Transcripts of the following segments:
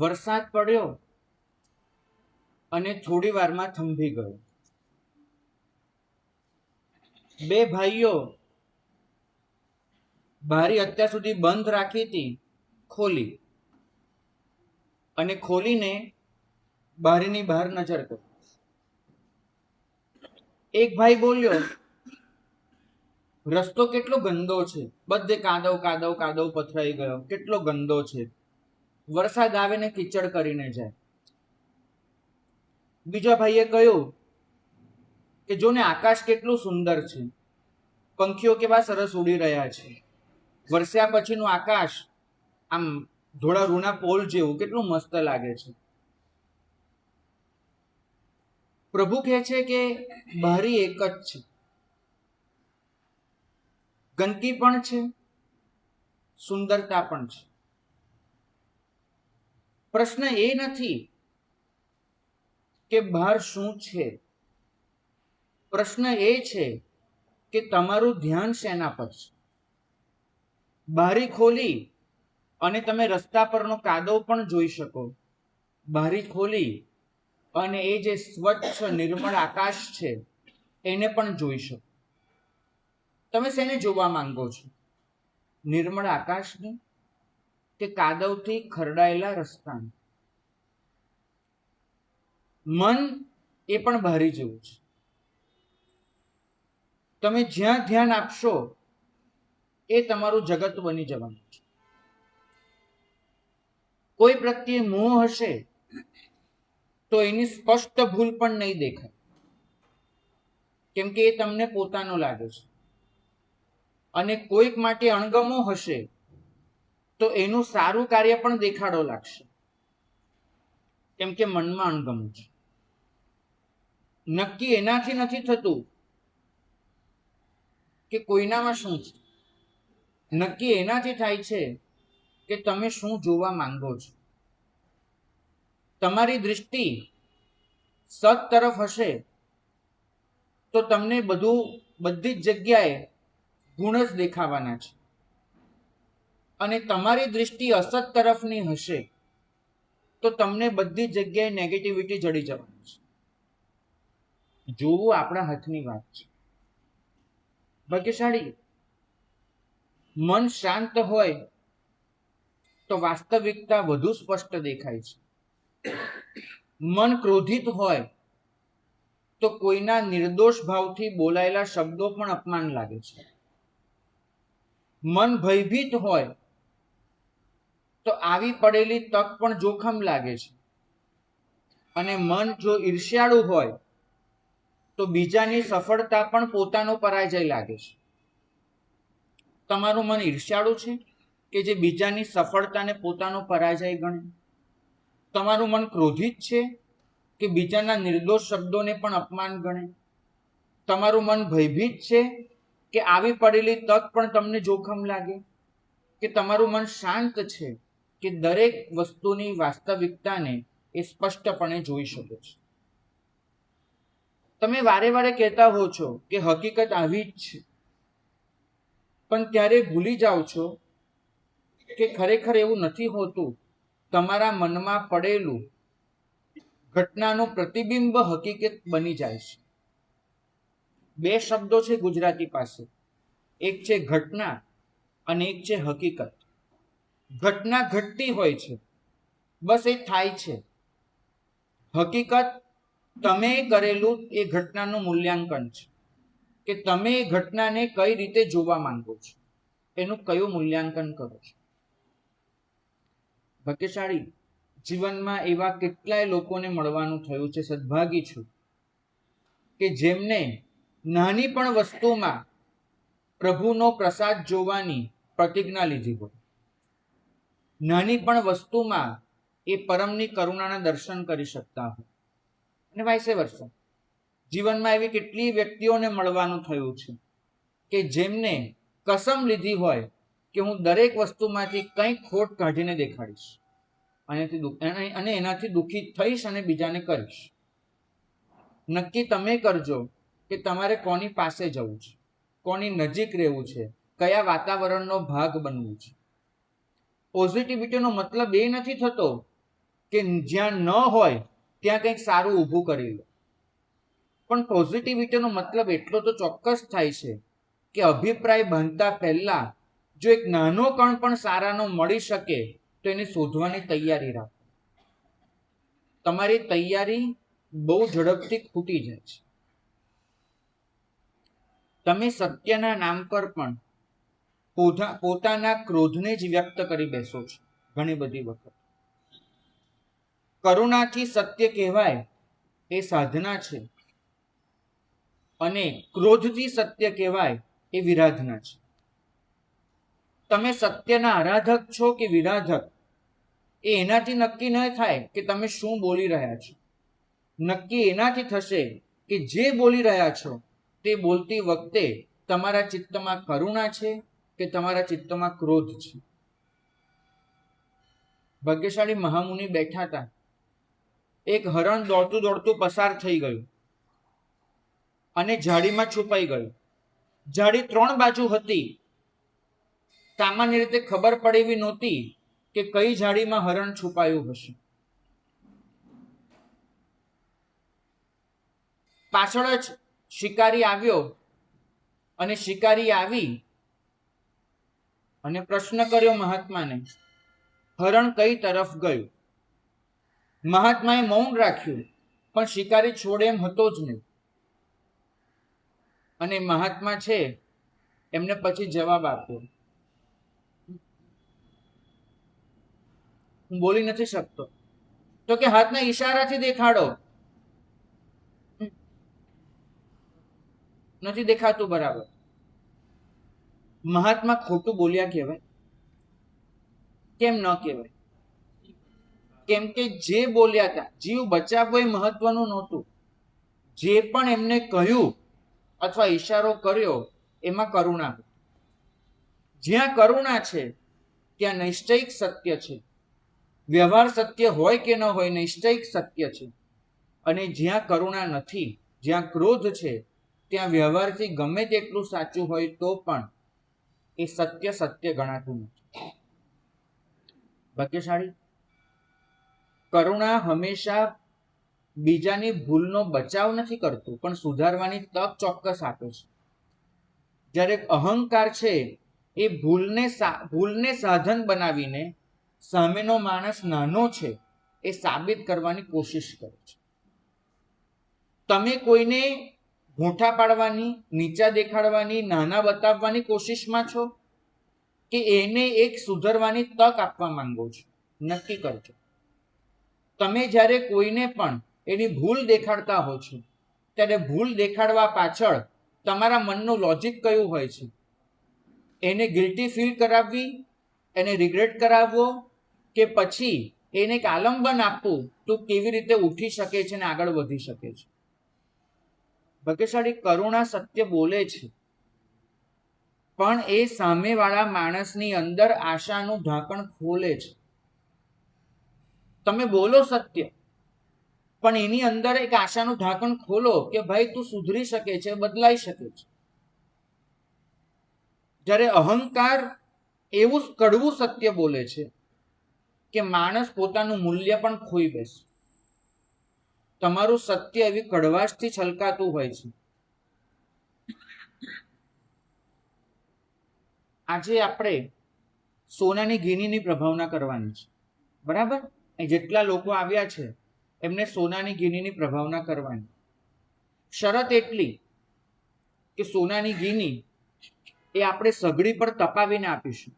વરસાદ પડ્યો અને થોડી વારમાં થંભી ગયો. બે ભાઈઓ બારી અત્યાર સુધી બંધ રાખી હતી, ખોલી, અને ખોલીને બારીની બહાર નજર કરી. એક ભાઈ બોલ્યો, રસ્તો કેટલો ગંદો છે, બધે કાદવ કાદવ કાદવ પથરાઈ ગયો, કેટલો ગંદો છે, વરસાદ આવે ને કીચડ કરીને જાય. બીજા ભાઈએ કહ્યું કે જો ને આકાશ કેટલું સુંદર છે, પંખીઓ કેવા સરસ ઉડી રહ્યા છે, વરસ્યા પછીનું આકાશ આમ ધોળા રૂના પોલ જેવું કેટલું મસ્ત લાગે છે. પ્રભુ કહે છે કે બારી એક જ છે, ગંદકી પણ છે, સુંદરતા પણ છે. પ્રશ્ન એ નથી કે બહાર શું છે, પ્રશ્ન એ છે કે તમારું ધ્યાન શેના પર છે. બારી ખોલી અને તમે રસ્તા પરનો કાદવ પણ જોઈ શકો, બારી ખોલી અને એ જે સ્વચ્છ નિર્મળ આકાશ છે એને પણ જોઈ શકો. તમે શેને જોવા માંગો છો? નિર્મળ આકાશને કે કાદવથી ખરડાયેલા રસ્તાને? મન એ પણ બારી જેવું છે. તમે જ્યાં ધ્યાન આપશો એ તમારું જગત બની જવાનું છે. કોઈ પ્રત્યે મોહ હશે તો એની સ્પષ્ટ ભૂલ પણ નહીં દેખાય, કેમ કે એ તમને પોતાનો લાગે છે. અને કોઈક માટે અણગમો હશે તો એનું સારું કાર્ય પણ દેખાડો લાગશે, કેમ કે મનમાં અણગમો છે. નક્કી એનાથી નથી થતું કે કોઈનામાં શું છે, નક્કી એનાથી થાય છે કે તમે શું જોવા માંગો છો. તમારી દૃષ્ટિ સત તરફ હશે તો તમને બધી જ જગ્યાએ ગુણ જ દેખાવાના છે, અને તમારી દૃષ્ટિ અસત તરફની હશે તો તમને બધી જગ્યાએ નેગેટિવિટી જડી જવાની છે. જોવું આપણા હાથની વાત છે. ભાગ્યશાળી મન શાંત હોય તો વાસ્તવિકતા વધુ સ્પષ્ટ દેખાય છે. મન ક્રોધિત હોય તો કોઈના નિર્દોષ ભાવથી બોલાયેલા શબ્દો પણ અપમાન લાગે છે. મન ભયભીત હોય તો આવી પડેલી તક પણ જોખમ લાગે છે. અને મન જો ઈર્ષ્યાળુ હોય તો બીજાની સફળતા પણ પોતાનો પરાજય લાગે છે. તમારું મન ઈર્ષ્યાળુ છે કે જે બીજાની સફળતાને પોતાનો પરાજય ગણે? તમારું મન ક્રોધિત છે કે બીજાના નિર્દોષ શબ્દોને પણ અપમાન ગણે? તમારું મન ભયભીત છે કે આવી પડેલી તક પણ તમને જોખમ લાગે? કે તમારું મન શાંત છે કે દરેક વસ્તુની વાસ્તવિકતાને એ સ્પષ્ટપણે જોઈ શકે છે? તમે વારે વારે કહેતા હો છો કે હકીકત આવી જ છે, પણ ત્યારે ભૂલી જાઓ છો કે ખરેખર એવું નથી હોતું. તમારા મનમાં પડેલું ઘટનાનું પ્રતિબિંબ હકીકત બની જાય છે. બે શબ્દો છે ગુજરાતી પાસે, એક છે ઘટના અને એક છે હકીકત. ઘટના ઘટતી હોય છે, બસ એ થાય છે. હકીકત તમે કરેલું એ ઘટનાનું મૂલ્યાંકન છે, કે તમે એ ઘટનાને કઈ રીતે જોવા માંગો છો, એનું કયું મૂલ્યાંકન કરો છો. ભાગ્યશાળી જીવનમાં એવા કેટલાય લોકોને મળવાનું થયું છે, સદભાગી છું, કે જેમને નાની પણ વસ્તુમાં પ્રભુનો પ્રસાદ જોવાની પ્રતિજ્ઞા લીધી હોય. નાની પણ વસ્તુમાં એ પરમની કરુણાના દર્શન કરી શકતા હોય. અને વાઇસે વર્સા જીવનમાં એવી કેટલી વ્યક્તિઓને મળવાનું થયું છે કે જેમને કસમ લીધી હોય કે હું દરેક વસ્તુમાંથી કંઈક ખોટ કાઢીને દેખાડીશ અને એનાથી દુઃખી થઈશ અને બીજાને કરીશ. નક્કી તમે કરજો કે તમારે કોની પાસે જવું છે, કોની નજીક રહેવું છે, કયા વાતાવરણનો ભાગ બનવું છે. પોઝિટિવિટીનો મતલબ એ નથી થતો કે જ્યાં ન હોય ત્યાં કંઈક સારું ઊભું કરી લો. પણ પોઝિટિવિટીનો મતલબ એટલો તો ચોક્કસ થાય છે કે અભિપ્રાય બનતા પહેલા જો એક નાનો કણ પણ સારાનો મળી શકે તો એને શોધવાની તૈયારી રાખો. તમારી તૈયારી બહુ ઝડપથી ખૂટી જાય છે. તમે સત્યના નામ પર પણ પોતાના ક્રોધને જ વ્યક્ત કરી બેસો છો ઘણી બધી વખત. કરુણાથી સત્ય કહેવાય એ સાધના છે, અને ક્રોધથી સત્ય કહેવાય એ વિરાધના છે. તમે સત્યના આરાધક છો કે વિરાધક એ એનાથી નક્કી ન થાય કે તમે શું બોલી રહ્યા છો. નક્કી એનાથી થશે કે જે બોલી રહ્યા છો તે બોલતી વખતે તમારા ચિત્તમાં કરુણા છે કે તમારા ચિત્તમાં ક્રોધ છે. ભાગ્યશાળી મહામુનિ બેઠા હતા. એક હરણ દોડતું દોડતું પસાર થઈ ગયું અને ઝાડીમાં છુપાઈ ગયું. ઝાડી 3 બાજુ હતી. સામાન્ય રીતે ખબર પડે એવી નહોતી કે કઈ ઝાડીમાં હરણ છુપાયું હશે. પાછળ જ શિકારી આવ્યો અને શિકારી આવી અને પ્રશ્ન કર્યો મહાત્માને, હરણ કઈ તરફ ગયું? મહાત્માએ મૌન રાખ્યું, પણ શિકારી છોડે એમ હતો જ નહીં. અને મહાત્મા છે એમને પછી જવાબ આપ્યો, હું બોલી નથી શકતો. તો કે હાથના ઈશારાથી દેખાડો. નથી દેખાતું બરાબર. મહાત્મા ખોટું બોલ્યા કહેવાય? કેમ ન કહેવાય? કેમ કે જે બોલ્યા હતા, જીવ બચાવવો એ મહત્વનું નહોતું. જે પણ એમને કહ્યું અથવા ઈશારો કર્યો એમાં કરુણા. જ્યાં કરુણા છે ત્યાં નૈષ્ઠિક સત્ય છે. વ્યવહાર સત્ય હોય કે ન હોય, નૈષ્ઠિક સત્ય છે. અને જ્યાં કરુણા નથી, જ્યાં ક્રોધ છે, ત્યાં વ્યવહારથી ગમે તેટલું સાચું હોય તો પણ એ સત્ય સત્ય ગણાતું નથી. ભાગ્યશાળી કરુણા હંમેશા બીજાની ભૂલનો બચાવ નથી કરતું, પણ સુધારવાની તક ચોક્કસ આપે છે. જ્યારે અહંકાર છે એ ભૂલને સાધન બનાવીને સામેનો માણસ નાનો છે એ સાબિત કરવાની કોશિશ કરે છે. તમે કોઈને મોટા પાડવાની, નીચા દેખાડવાની, નાના બતાવવાની કોશિશમાં છો કે એને એક સુધરવાની તક આપવા માંગો છો? નક્કી કરજો. તમે જ્યારે કોઈને પણ એની ભૂલ દેખાડતા હો છો ત્યારે ભૂલ દેખાડવા પાછળ તમારા મનનું લોજિક કયું હોય છે? એને ગિલ્ટી ફીલ કરાવવી, એને રિગ્રેટ કરાવવો, કે પછી એને એક આલંબન આપવું તો કેવી રીતે ઉઠી શકે છે અને આગળ વધી શકે છે? ભાગ્યશાળી કરુણા સત્ય બોલે છે, પણ એ સામેવાળા માણસની અંદર આશાનું ઢાંકણ ખોલે છે. તમે બોલો સત્ય, પણ એની અંદર એક આશાનું ઢાંકણ ખોલો કે ભાઈ તું સુધરી શકે છે, બદલાઈ શકે છે. જ્યારે અહંકાર એવું કડવું સત્ય બોલે છે કે માણસ પોતાનું મૂલ્ય પણ ખોઈ બેસે. તમારું સત્ય એવી કડવાશથી છલકાતું હોય છે. આજે આપણે સોનાની ગીનીની પ્રભાવના કરવાની છે, બરાબર? જેટલા લોકો આવ્યા છે એમને સોનાની ગીનીની પ્રભાવના કરવાની. શરત એટલી કે સોનાની ગીની એ આપણે સગડી પર તપાવીને આપીશું.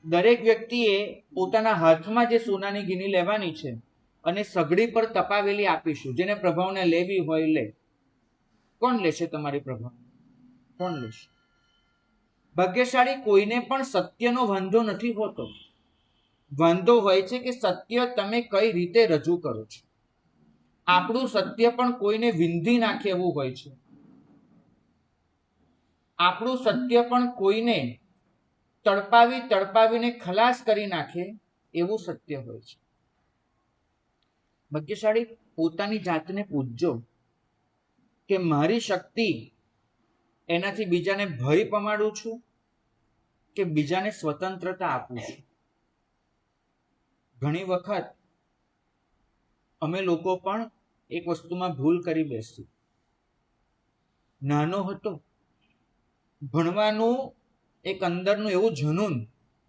દરેક વ્યક્તિએ પોતાના હાથમાં જે સોનાની ગીની લેવાની છે અને સગડી પર તપાવેલી આપીશું. જેને પ્રભાવના લેવી હોય લે. કોણ લેશે તમારી પ્રભાવના? કોણ લેશે? ભાગ્યશાળી કોઈને પણ સત્યનો વાંધો નથી હોતો. વાંધો હોય છે કે સત્ય તમે કઈ રીતે રજૂ કરો છો. આપણું સત્ય પણ કોઈને વિંધી નાખે એવું હોય છે. આપણું સત્ય પણ કોઈને તડપાવીને ખલાસ કરી નાખે એવું સત્ય હોય છે. ભાગ્યશાળી પોતાની જાતને પૂછજો કે મારી શક્તિ એનાથી બીજાને ભય પમાડું છું કે બીજાને સ્વતંત્રતા આપું છું? ઘણી વખત અમે લોકો પણ એક વસ્તુમાં ભૂલ કરી બેસી. નાનો હતો, ભણવાનું એક અંદરનું એવું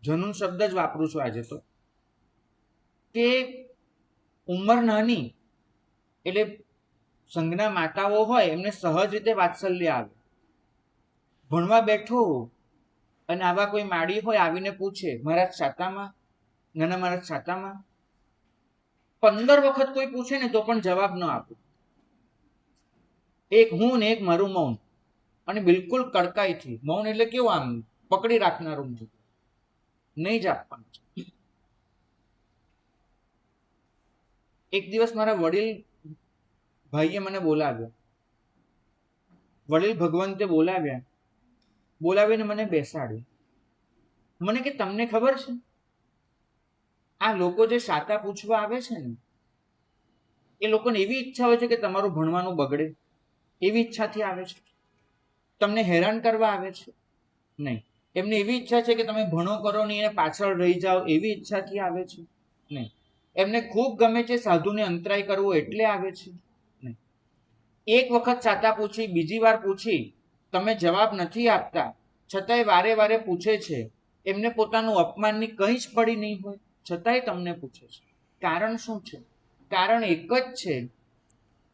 જનૂન શબ્દ જ વાપરું છું આજે તો, કે ઉંમર નાની એટલે સંઘના માતાઓ હોય એમને સહજ રીતે વાત્સલ્ય આવે. ભણવા બેઠો અને આવા કોઈ માળી હોય આવીને પૂછે, મહારાજ શાતામાં, નાના મહારાજ શાતામાં. 15 વખત કોઈ પૂછે ને તો પણ જવાબ ન આપું. એક હું ને એક મારું મૌન, અને બિલકુલ કડકાઈથી. મૌન એટલે કેવું, આમ પકડી રાખનારું, નહીં જ આપવાનું. એક દિવસ મારા વડીલ ભાઈએ મને બોલાવ્યો, વડીલ ભગવંતે બોલાવીને મને બેસાડ્યો. મને કે તમને ખબર છે, આ લોકો જે શાતા પૂછવા આવે છે ને, એ લોકોને એવી ઈચ્છા હોય છે કે તમારું ભણવાનું બગડે, એવી ઈચ્છાથી આવે છે. તમને હેરાન કરવા આવે છે નહીં. એમને એવી ઈચ્છા છે કે તમે ભણો કરો નહીં અને પાછળ રહી જાઓ, એવી ઈચ્છાથી આવે છે નહીં. એમને ખૂબ ગમે છે સાધુને અંતરાય કરવો એટલે આવે છે નહીં. એક વખત શાતા પૂછી, બીજી વાર પૂછી, તમે જવાબ નથી આપતા, છતાંય વારે વારે પૂછે છે. એમને પોતાનું અપમાનની કંઈ જ પડી નહીં હોય, છતાંય તમને પૂછે છે. કારણ શું છે? કારણ એક જ છે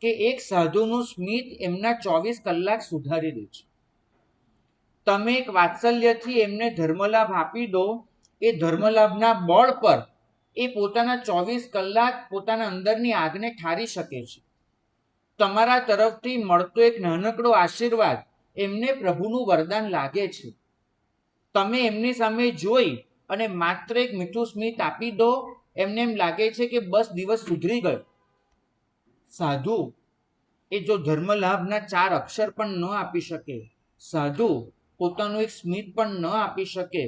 કે એક સાધુનું સ્મિત એમના 24 કલાક સુધારી દે છે. તમે એક વાત્સલ્યથી એમને ધર્મલાભ આપી દો, એ ધર્મલાભના બળ પર એ પોતાના 24 કલાક પોતાના અંદરની આગને ઠારી શકે છે. તમારા તરફથી મળતો એક નાનકડો આશીર્વાદ એમને પ્રભુનું વરદાન લાગે છે. તમે એમની સામે જોઈ અને માત્ર એક મીઠું સ્મિત આપી દો, એમને એમ લાગે છે કે બસ દિવસ સુધરી ગયો. સાધુ એ જો ધર્મલાભના 4 અક્ષર પણ ન આપી શકે, સાધુ પોતાનું એક સ્મિત પણ ન આપી શકે,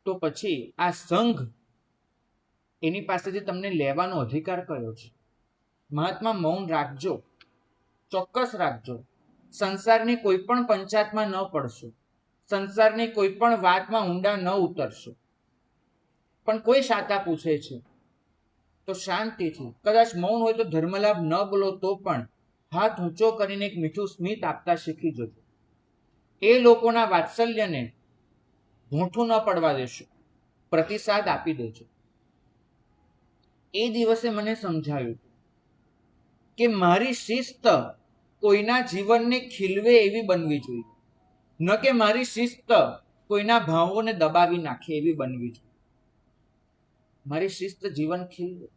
તો પછી આ સંઘ એની પાસેથી તમને લેવાનો અધિકાર કયો છે? મહાત્મા, મૌન રાખજો, ચોક્કસ રાખજો. સંસારની કોઈ પણ પંચાયતમાં ન પડશો, સંસારની કોઈ પણ વાતમાં ઊંડા ન ઉતરશો. પણ કોઈ શાતા પૂછે છે તો શાંતિથી, કદાચ મૌન હોય તો ધર્મલાભ ન બોલો તો પણ હાથ ઊંચો કરીને એક મીઠું સ્મિત આપતા શીખી જજો. એ લોકોના વાત્સલ્યને ભૂઠું ન પડવા દેશો, પ્રતિસાદ આપી દેજો. એ દિવસે મને સમજાયું કે મારી શિસ્ત કોઈના જીવનને ખીલવે એવી બનવી જોઈએ, ન કે મારી શિસ્ત કોઈના ભાવોને દબાવી નાખે એવી બનવી જોઈએ. મારી શિસ્ત જીવન ખીલવે,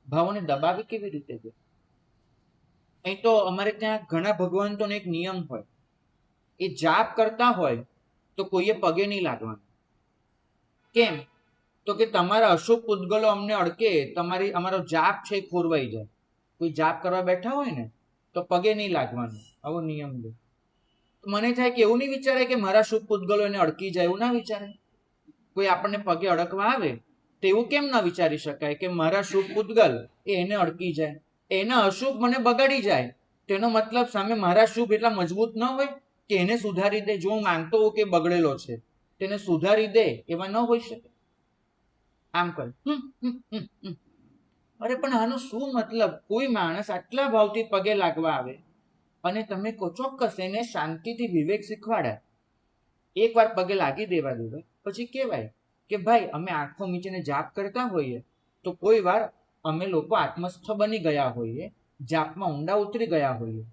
ભાવોને દબાવી કેવી રીતે દે? અહીં તો અમારે ત્યાં ઘણા ભગવંતોનો એક નિયમ હોય, એ જાપ કરતા હોય તો કોઈએ પગે નહીં લાગવાનું. કેમ? તો કે તમારા અશુભ પૂતગલો અમને અડકે, અમારો જાપ છે ખોરવાઈ જાય. કોઈ જાપ કરવા બેઠા હોય ને તો પગે નહીં લાગવાનું, આવો નિયમ લે. મને થાય કે એવું નહીં વિચારે કે મારા શુભ પૂતગલો એને અડકી જાય, એવું ના વિચારે. કોઈ આપણને પગે અડકવા આવે તો એવું કેમ ના વિચારી શકાય કે મારા શુભ પૂતગલ એને અડકી જાય, એના અશુભ મને બગાડી જાય. તેનો મતલબ સામે મારા શુભ એટલા મજબૂત ન હોય કે એને સુધારી દે. જો હું માનતો હોઉં કે બગડેલો છે, તેને સુધારી દે, એવા ન હોઈ શકે. આમ કરે, અરે પણ આનો શું મતલબ? કોઈ માણસ આટલા ભાવથી પગે લાગવા આવે અને તમે ચોક્કસ એને શાંતિથી વિવેક શીખવાડ્યા, એકવાર પગે લાગી દેવા દેવાય. પછી કહેવાય કે ભાઈ અમે આંખો મીચીને જાપ કરતા હોઈએ તો કોઈ વાર અમે લોકો આત્મસ્થ બની ગયા હોઈએ, જાપમાં ઊંડા ઉતરી ગયા હોઈએ.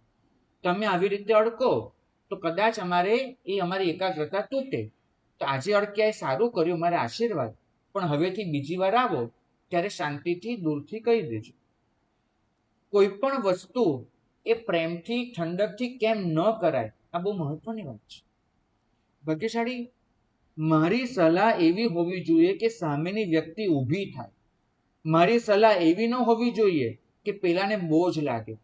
તમે આવી રીતે અડકો તો કદાચ અમારી એકાગ્રતા તૂટે. તો આજે અડક્યા એ સારું કર્યું, મારે આશીર્વાદ. પણ હવેથી બીજી વાર આવો ત્યારે શાંતિથી દૂરથી કહી દેજો. કોઈ પણ વસ્તુ એ પ્રેમથી ઠંડકથી કેમ ન કરાય, આ બહુ મહત્વની વાત છે. ભાગ્યશાળી, મારી સલાહ એવી હોવી જોઈએ કે સામેની વ્યક્તિ ઊભી થાય. મારી સલાહ એવી ન હોવી જોઈએ કે પેલાને બોજ લાગે,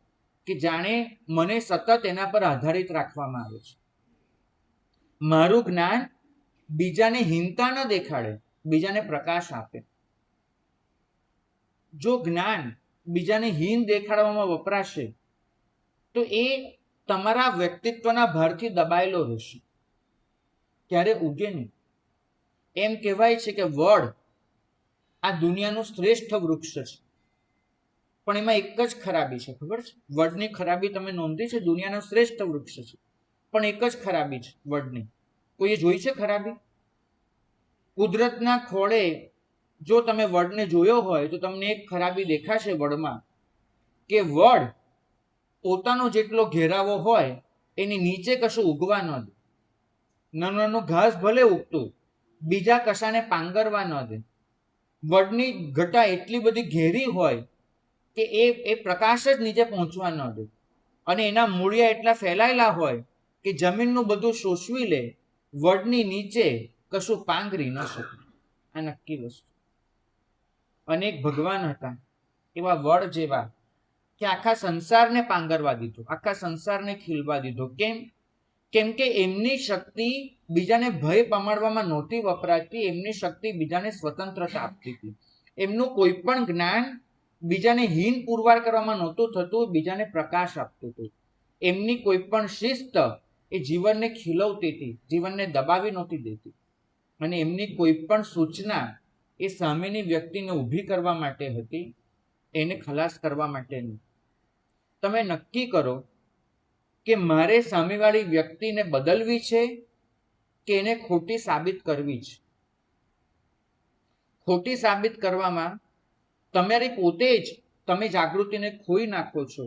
કે જાણે મને સતત એના પર આધારિત રાખવામાં આવે છે. મારું જ્ઞાન બીજાને હીનતા ન દેખાડે, બીજાને પ્રકાશ આપે. જો જ્ઞાન બીજાને હીન દેખાડવામાં વપરાશે તો એ તમારા વ્યક્તિત્વના ભારથી દબાયેલો રહેશે, ક્યારે ઉગે નહીં. એમ કહેવાય છે કે વડ આ દુનિયાનું શ્રેષ્ઠ વૃક્ષ છે. પણ એમાં એક જ ખરાબી છે, ખબર છે? વડની ખરાબી તમે નોંધી છે? દુનિયાનો શ્રેષ્ઠ વૃક્ષ છે, પણ એક જ ખરાબી છે વડની. કોઈએ જોઈ છે ખરાબી? કુદરતના ખોળે જો તમે વડને જોયો હોય તો તમને એક ખરાબી દેખાશે વડમાં, કે વડ પોતાનો જેટલો ઘેરાવો હોય એની નીચે કશું ઉગવા ન દે. નાનું ઘાસ ભલે ઉગતું, બીજા કશાને પાંગરવા ન દે. વડની ઘટા એટલી બધી ઘેરી હોય કે એ પ્રકાશ જ નીચે પહોંચવા ન દે, અને એના મૂળિયા એટલા ફેલાયેલા હોય કે જમીનનું બધું શોષવી લે, વડની નીચે કશું પાંગરી ન શકે. આ નક્કી વસ્તુ. અનેક ભગવાન હતા એવા વડ જેવા કે આખા સંસારને પાંગરવા દીધો, આખા સંસારને ખીલવા દીધો. કેમ કે એમની શક્તિ બીજાને ભય પમાડવામાં નહોતી વપરાતી, એમની શક્તિ બીજાને સ્વતંત્રતા આપતી હતી. એમનું કોઈ પણ જ્ઞાન બીજાને હીન પુરવાર કરવામાં નહોતું થતું, બીજાને પ્રકાશ આપતું હતું. એમની કોઈ પણ શિસ્ત એ જીવનને ખીલવતી હતી, જીવનને દબાવી નહોતી દેતી. અને એમની કોઈ પણ સૂચના એ સામેની વ્યક્તિને ઊભી કરવા માટે હતી, એને ખલાસ કરવા માટે નહીં. તમે નક્કી કરો કે મારે સામેવાળી વ્યક્તિને બદલવી છે કે એને ખોટી સાબિત કરવી છે. ખોટી સાબિત કરવામાં તમારી પોતે જ તમે જાગૃતિને ખોઈ નાખો છો,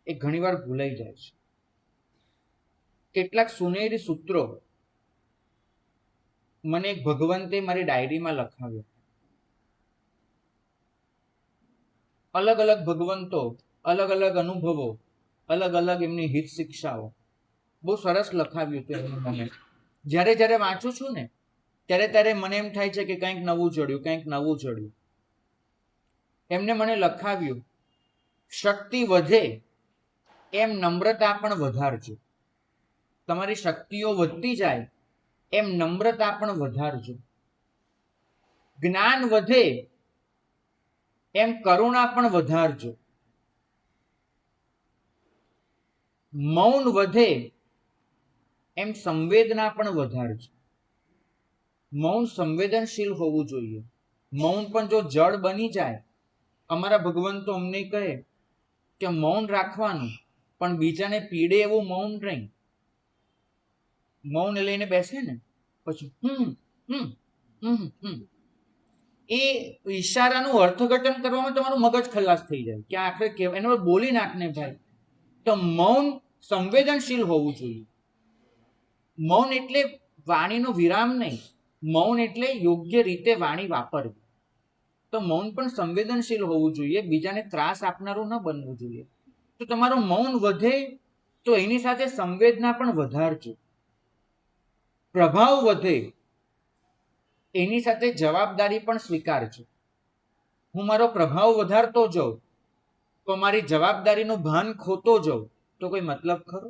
એ ઘણીવાર ભૂલાઈ જાય છે. કેટલાક સુનેરી સૂત્રો મને એક ભગવંતે મારી ડાયરીમાં લખાવ્યા. અલગ અલગ ભગવંતો, અલગ અલગ અનુભવો, અલગ અલગ એમની હિત શિક્ષાઓ, બહુ સરસ લખાવ્યું હતું. મને જ્યારે વાંચું છું ને ત્યારે મને એમ થાય છે કે કંઈક નવું જડ્યું, કંઈક નવું જડ્યું. એમને મને લખાવ્યું, શક્તિ વધે એમ નમ્રતા પણ વધારજો. તમારી શક્તિઓ વધતી જાય એમ નમ્રતા પણ વધારજો. જ્ઞાન વધે એમ કરુણા પણ વધારજો. મૌન વધે એમ સંવેદના પણ વધારજો. મૌન સંવેદનશીલ હોવું જોઈએ. મૌન પણ જો જળ બની જાય, અમારા ભગવાન તો અમને કહે કે મૌન રાખવાનું, પણ બીજાને પીડે એવું મૌન નહીં. મૌન લઈને બેસે ને પછી એ ઈશારાનું અર્થઘટન કરવામાં તમારું મગજ ખલાસ થઈ જાય કે આખરે કેવું, એનો બોલી નાખને ભાઈ. તો મૌન સંવેદનશીલ હોવું જોઈએ. મૌન એટલે વાણીનો વિરામ નહીં, મૌન એટલે યોગ્ય રીતે વાણી વાપરવી. તો મૌન પણ સંવેદનશીલ હોવું જોઈએ, બીજાને ત્રાસ આપનારું ન બનવું જોઈએ. તો તમારું મૌન વધે તો એની સાથે સંવેદના પણ વધારજો. પ્રભાવ વધે એની સાથે જવાબદારી પણ સ્વીકારજો. હું મારો પ્રભાવ વધારતો જાઉં તો મારી જવાબદારીનું ભાન ખોતો જાઉં તો કોઈ મતલબ ખરો?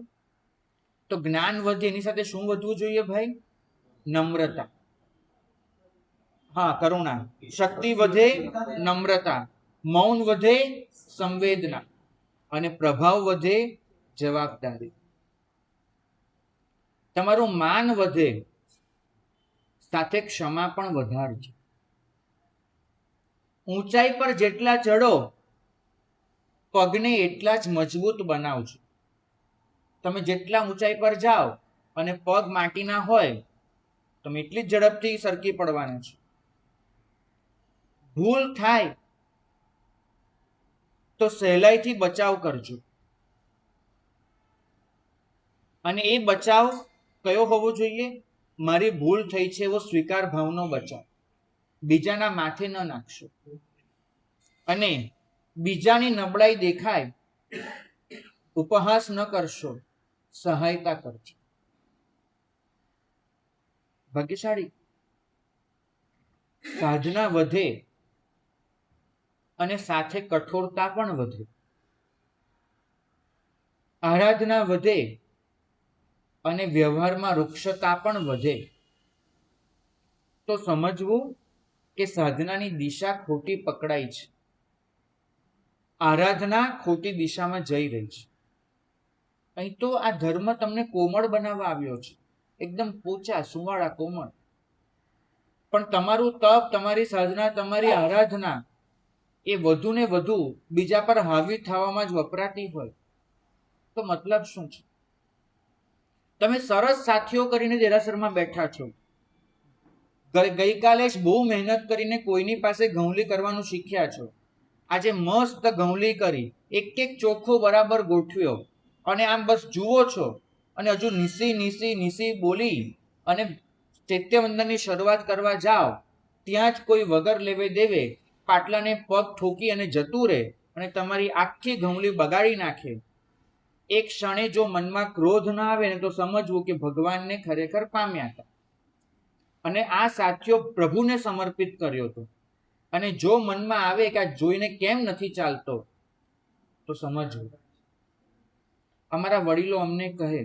તો જ્ઞાન વધે એની સાથે શું વધવું જોઈએ ભાઈ? નમ્રતા. હા, કરુણા. શક્તિ વધે નમ્રતા, મૌન વધે સંવેદના, અને પ્રભાવ વધે જવાબદારી. તમારું માન વધે સાથે ક્ષમા પણ વધારજો. ઊંચાઈ પર જેટલા ચડો પગને એટલા જ મજબૂત બનાવજો. તમે જેટલા ઊંચાઈ પર જાઓ અને પગ માટીના હોય, તમે એટલી જ ઝડપથી સરકી પડવાના છો. ભૂલ થાય તો સહેલાઈથી બચાવ કરજો. અને એ બચાવ કયો હોવો જોઈએ? મારી ભૂલ થઈ છે એવો સ્વીકાર ભાવનો બચાવ. બીજાના માથે ન નાખશો. અને બીજાની નબળાઈ દેખાય ઉપહાસ ન કરશો, સહાયતા કરજો. ભાગ્યશાળી. સાધના વધે અને સાથે કઠોરતા પણ વધે. આરાધના વધે અને વ્યવહારમાં રૂક્ષતા પણ વધે. તો સમજવું કે સાધનાની દિશા ખોટી પકડાઈ છે, આરાધના ખોટી દિશામાં જઈ રહી છે. અહીં તો આ ધર્મ તમને કોમળ બનાવવા આવ્યો છે, એકદમ પોચા સુવાળા કોમળ. પણ તમારું તપ, તમારી સાધના, તમારી આરાધના એ વધુ ને વધુ બીજા પર હાવી થવામાં જ વપરાતી હોય તો મતલબ શું છે? તમે સરસ સાથીઓ કરીને દેરાસરમાં બેઠા છો, ગઈકાલે જ બહુ મહેનત કરીને કોઈની પાસે ઘઉંલી કરવાનું શીખ્યા છો, આજે મસ્ત ઘઉંલી કરી, એક એક ચોખ્ખો બરાબર ગોઠવ્યો અને આમ બસ જુઓ છો અને હજુ નીસી બોલી અને ચૈત્યવંદનની શરૂઆત કરવા જાઓ ત્યાં જ કોઈ વગર લેવે દેવે પાટલાને પગ ઠોકી અને જતું રહે અને તમારી આખી ઘઉંલી બગાડી નાખે. એક ક્ષણે જો મનમાં ક્રોધ ના આવે ને તો સમજવું કે ભગવાનને ખરેખર પામ્યા હતા અને આ સાથીઓ પ્રભુને સમર્પિત કર્યો હતો. અને જો મનમાં આવે કે આ જોઈને કેમ નથી ચાલતો તો સમજવું. અમારા વડીલો અમને કહે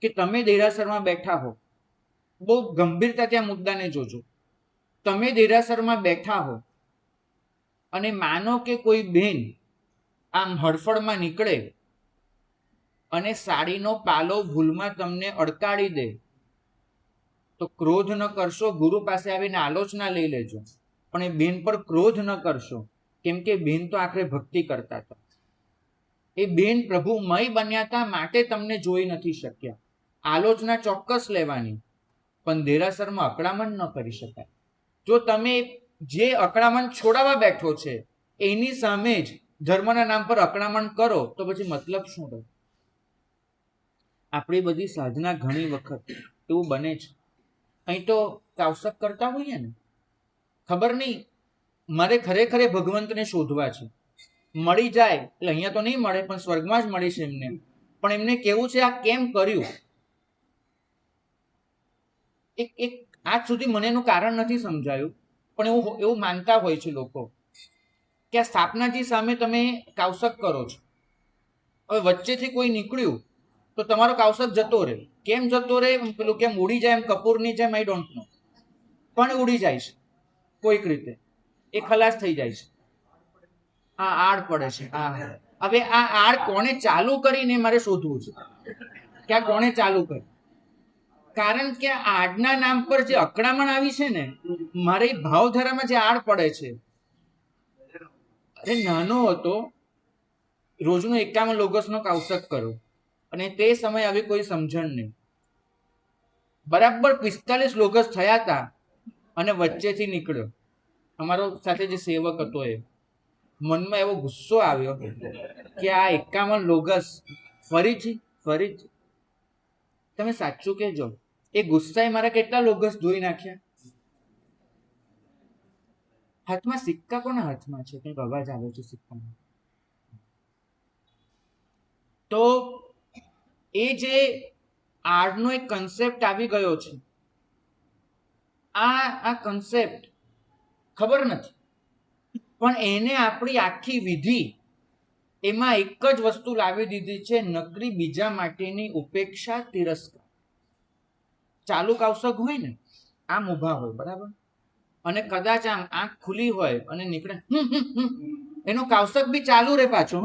કે તમે દેરાસરમાં બેઠા હો, બહુ ગંભીરતા ત્યાં મુદ્દાને જોજો. તમે દેરાસરમાં બેઠા હો અને માનો કે કોઈ બેન આમ હડફડમાં નીકળે અને સાડીનો પાલો ભૂલમાં તમને અડકાડી દે તો ક્રોધ ન કરશો, ગુરુ પાસે આવીને આલોચના લઈ લેજો, પણ એ બેન પર ક્રોધ ન કરશો, કેમ કે બેન તો આખરે ભક્તિ કરતા હતા. એ બેન પ્રભુમય બન્યા હતા માટે તમને જોઈ નથી શક્યા. આલોચના ચોક્કસ લેવાની, પણ દેરાસરમાં અકળામણ ન કરી શકાય. જો તમે જે અકળામણ છોડાવવા બેઠો છે એની સામે જ ધર્મના નામ પર અકળામણ કરો તો પછી મતલબ શું રહે? આપણી બધી સાધના ઘણી વખત એવું બને છે, અહીં તો કાવસક કરતા હોઈએ ને, ખબર નહીં મારે ખરેખર ભગવંતને શોધવા છે, મળી જાય એટલે અહીંયા તો નહીં મળે પણ સ્વર્ગમાં જ મળીશ એમને, પણ એમને કેવું છે આ કેમ કર્યું. એક આજ સુધી મને એનું કારણ નથી સમજાયું, પણ એવું માનતા હોય છે લોકો કે આ સ્થાપનાજી સામે તમે કાવસક કરો છો, હવે વચ્ચેથી કોઈ નીકળ્યું તો તમારો કાવસક જતો રહે. કેમ જતો રહે? પેલું કેમ ઉડી જાય એમ કપૂરની જેમ, આઈ ડોન્ટ નો, પણ ઉડી જાય છે કોઈક રીતે, એ ખલાસ થઈ જાય છે. આ આડ પડે છે. હવે આ આડ કોણે ચાલુ કરીને મારે શોધવું છે કે આ કોણે ચાલુ કરી. કારણ કે આડના નામ પર જે અકળામણ આવી છે ને, મારે ભાવધારામાં જે આડ પડે છે. અરે નાનો હતો, રોજનો 51 લોગસનો કાવસક કરો અને તે સમય આવી કોઈ સમજણ નહીં. બરાબર 45 લોગસ થયા હતા અને વચ્ચેથી નીકળ્યો. અમારો સાથે જે સેવક હતો એ મનમાં એવો ગુસ્સો આવ્યો કે આ 51 લોગસ ફરીથી. તમે સાચું કહેજો, એ ગુસ્સાએ મારા કેટલા લોગસ ધોઈ નાખ્યા. હાથમાં સિક્કા કોના હાથમાં છે? કંઈક અવાજ આવે છે સિક્કાનો. તો એ જે આર્ટનો એક કન્સેપ્ટ આવી ગયો છે, આ કન્સેપ્ટ ખબર નથી, પણ એને આપણી આખી વિધિ એમાં એક જ વસ્તુ લાવી દીધી છે, નકરી બીજા માટેની ઉપેક્ષા, તિરસ્કાર. ચાલુ કાવસક હોય ને, આમ ઊભા હોય બરાબર, અને કદાચ આમ આંખ ખુલી હોય અને નીકળે એનો કાવસક બી ચાલુ રહે પાછો.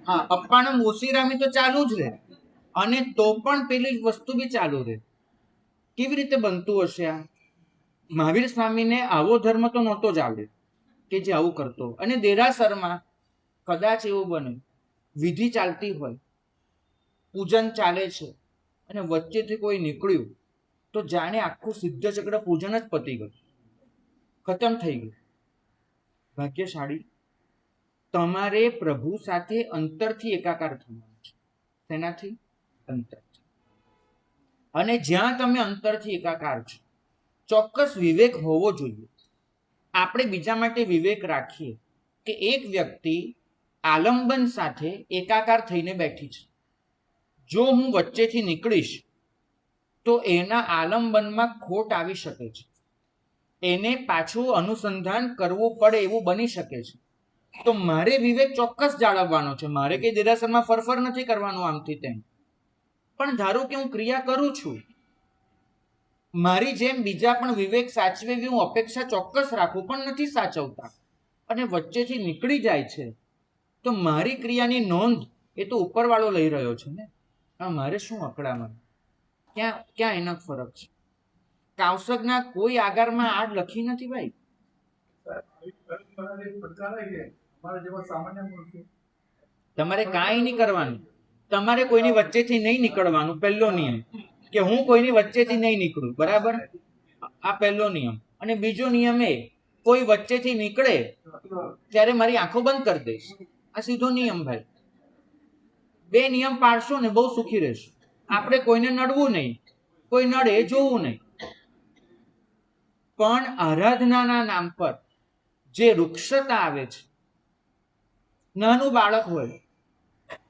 હા, અપ્પાનો મોસીરામી તો ચાલુ જ રહે અને તો પણ પેલી વસ્તુ બી ચાલુ રહે. કેવી રીતે બનતું હશે આ? મહાવીર સ્વામીને આવો ધર્મ તો નહોતો જ આવડે કે જે આવું કરતો. અને દેરાસરમાં કદાચ એવું બને, વિધિ ચાલતી હોય, પૂજન ચાલે છે અને વચ્ચેથી કોઈ નીકળ્યું તો જાણે આખું સિદ્ધ ચક્ર પૂજન જ પતી ગયું, ખતમ થઈ ગયું. ભાગ્યશાળી. તમારે પ્રભુ સાથે અંતરથી એકાકાર થવાનું છે. તેનાથી અંતરથી. અને જ્યાં તમે અંતરથી એકાકાર છો, ચોક્કસ વિવેક હોવો જોઈએ. આપણે બીજા માટે વિવેક રાખીએ કે એક વ્યક્તિ આલંબન સાથે એકાકાર થઈને બેઠી છે, જો હું વચ્ચેથી નીકળીશ તો એના આલંબનમાં ખોટ આવી શકે છે, એને પાછું અનુસંધાન કરવું પડે એવું બની શકે છે. તો મારે વિવેક ચોક્કસ જાળવવાનો છે. મારે કઈ દેરાસરમાં ફરફર નથી કરવાનું આમથી તેમ, પણ ધારો કે હું ક્રિયા કરું છું, મારી જેમ બીજા પણ વિવેક સાચવે એવી હું અપેક્ષા ચોક્કસ રાખું, પણ નથી સાચવતા અને વચ્ચેથી નીકળી જાય છે, તો મારી ક્રિયાની નોંધ એ તો ઉપરવાળો લઈ રહ્યો છે ને. આ મારે શું અકળામણ? ક્યાં એનો ફરક છે? કાવસકના કોઈ આગારમાં આડ લખી નથી ભાઈ. તમારે કાંઈ નહીં કરવાનું, તમારે કોઈની વચ્ચેથી નહીં નીકળવાનું. પહેલો નિયમ કે હું કોઈની વચ્ચેથી નહીં નીકળું, બરાબર? આ પહેલો નિયમ. અને બીજો નિયમ એ, કોઈ વચ્ચેથી નીકળે ત્યારે મારી આંખો બંધ કરી દઈશ. આ સીધો નિયમ ભાઈ. 2 નિયમ પાડશો ને બહુ સુખી રહેશો. આપણે કોઈને નડવું નહીં, કોઈ નડે એ જોવું નહીં. પણ આરાધનાના નામ પર જે વૃક્ષતા આવે છે, નાનું બાળક હોય,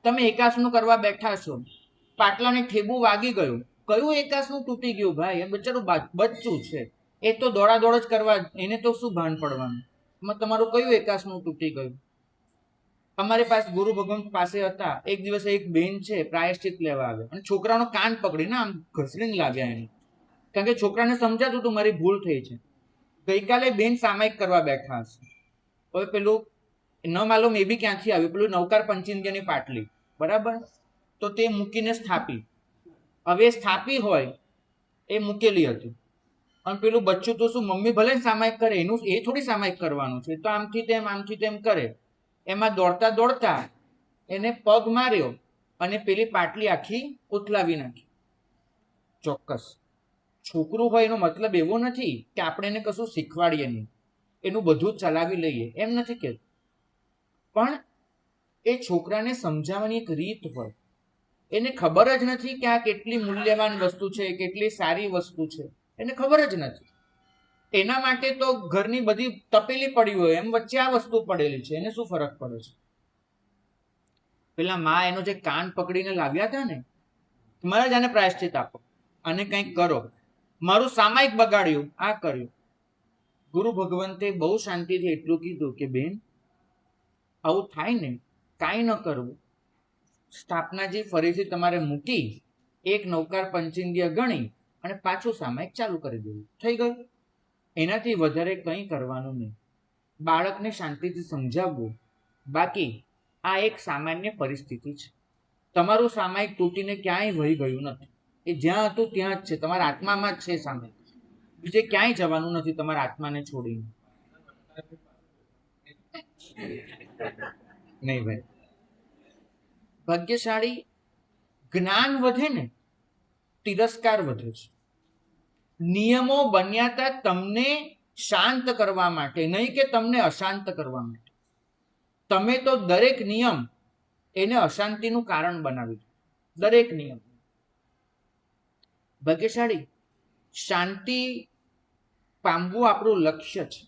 તમે એકાસનું કરવા બેઠા છો, પાટલાને ઠેબુ વાગી ગયું, કયું એકાસનું તૂટી ગયું ભાઈ? એ બચારું બચ્ચું છે, એ તો દોડાદોડ જ કરવા, એને તો શું ભાન પડવાનું? એમાં તમારું કયું એકાસનું તૂટી ગયું? અમારી પાસે ગુરુ ભગવાન પાસે હતા, એક દિવસ એક બેન છે પ્રાયશ્ચિત લેવા આવે અને છોકરાનો કાન પકડીને આમ ઘસડીને લાગ્યા એને, કારણ કે છોકરાને સમજાતું હતું મારી ભૂલ થઈ છે. ગઈકાલે બેન સામાયિક કરવા બેઠા હશે, હવે પેલું ન માલુમ એ બી ક્યાંથી આવ્યું, પેલું નવકાર પંચિંદ્યની પાટલી, બરાબર? તો તે મૂકીને સ્થાપી. હવે સ્થાપી હોય એ મૂકેલી હતી, અને પેલું બચ્ચું તો શું, મમ્મી ભલે સામાયિક કરે, એનું એ થોડી સામાયિક કરવાનું છે, તો આમથી તેમ કરે. એમાં દોડતા દોડતા એને પગ માર્યો અને પેલી પાટલી આખી ઉથલાવી નાખી. ચોક્કસ છોકરું હોય એનો મતલબ એવો નથી કે આપણે એને કશું શીખવાડીએ નહીં, એનું બધું જ ચલાવી લઈએ, એમ નથી કહેતું. પણ એ છોકરાને સમજાવવાની એક રીત હોય. એને ખબર જ નથી કે આ કેટલી મૂલ્યવાન વસ્તુ છે, કેટલી સારી વસ્તુ છે, એને ખબર જ નથી. એના માટે તો ઘરની બધી તપેલી પડી હોય એમ વચ્ચે આ વસ્તુ પડેલી છે, એને શું ફરક પડે છે? પેલા માં એનો જે કાન પકડીને લાવ્યા હતા ને, મારે જ આને પ્રાયશ્ચિત આપો, અને કંઈક કરો, મારું સામાયિક બગાડ્યું, આ કર્યું. ગુરુ ભગવંતે બહુ શાંતિથી એટલું કીધું કે બેન, આવું થાય ને, કાંઈ ન કરવું. સ્થાપનાજી ફરીથી તમારે મૂકી, એક નવકાર પંચિંદ્ય ગણી અને પાછું સામાયિક ચાલુ કરી દેવું, થઈ ગયું. એનાથી વધારે કંઈ કરવાનું નહીં. બાળકને શાંતિથી સમજાવવું. બાકી આ એક સામાન્ય પરિસ્થિતિ છે. તમારું સામાયિક તૂટીને ક્યાંય વહી ગયું નથી. એ જ્યાં હતું ત્યાં જ છે, તમારા આત્મામાં જ છે સામાયિક. બીજે ક્યાંય જવાનું નથી તમારા આત્માને છોડીને. નહીં ભાઈ. ભાગ્યશાળી જ્ઞાન વધે ને, તિરસ્કાર વધે છે. નિયમો બન્યા હતા તમને શાંત કરવા માટે, નહીં કે તમને અશાંત કરવા માટે. તમે તો દરેક નિયમ એને અશાંતિનું કારણ બનાવી દીધું, દરેક નિયમ. ભાગ્યશાળી શાંતિ પામવું આપણું લક્ષ્ય છે,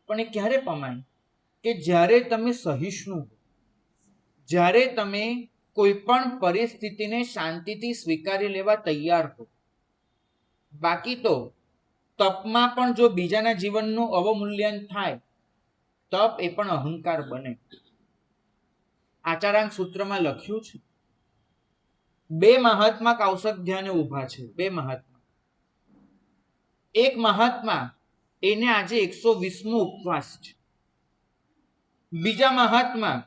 પણ એ ક્યારે પમાય? કે જ્યારે તમે સહિષ્ણુ, જ્યારે તમે કોઈ પણ પરિસ્થિતિને શાંતિથી સ્વીકારી લેવા તૈયાર હો. બાકી તો તપમાં પણ જો બીજાના જીવનનું અવમૂલ્યન થાય, તપ એ પણ અહંકાર બને. આચારાંક સૂત્રમાં લખ્યું છે, 2 મહાત્મા કૌશધ્યાને ઊભા છે. 2 મહાત્મા. એક મહાત્મા એને આજે 120મો ઉપવાસ છે. બીજા મહાત્મા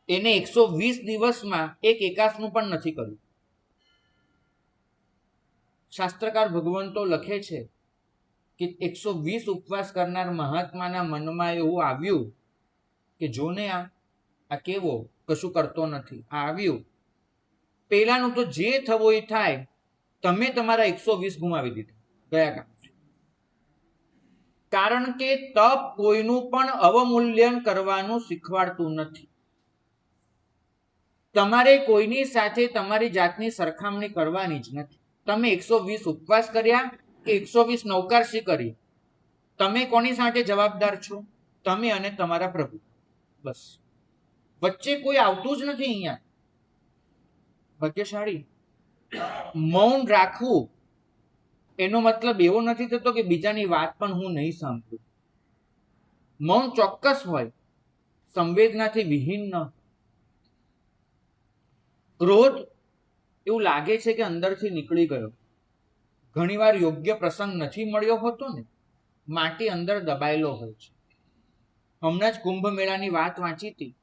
એને 120 દિવસમાં એક એકાસનું પણ નથી કર્યું. શાસ્ત્રકાર ભગવંતો લખે છે કે 120 ઉપવાસ કરનાર મહાત્માના મનમાં એવું આવ્યું કે જોને આ કેવો કશું કરતો નથી, આ આવ્યું. પેલાનું તો જે થવું એ થાય, તમે તમારા 120 ગુમાવી દીધા ગયા કામ. કારણ કે તપ કોઈનું પણ અવમૂલ્યન કરવાનું શીખવાડતું નથી. તમારે કોઈની સાથે તમારી જાતની સરખામણી કરવાની જ નથી. તમે 120 ઉપવાસ કર્યા કે 120 નૌકારશી કરી, તમે કોની સાથે જવાબદાર છો? તમે અને તમારા પ્રભુ. બસ, વચ્ચે કોઈ આવતું જ નથી. અહીંયા ભાગ્યશાળી મૌન રાખવું એનો મતલબ એવો નથી થતો કે બીજાની વાત પણ હું નહીં સાંભળું. મૌન ચોક્કસ હોય, સંવેદનાથી વિહીન ન. ક્રોધ એવું લાગે છે કે અંદરથી નીકળી ગયો. ઘણીવાર યોગ્ય પ્રસંગ નથી મળ્યો હોતો ને, માટી અંદર દબાયેલો હોય છે. હમણાં જ કુંભ મેળાની વાત વાંચી હતી.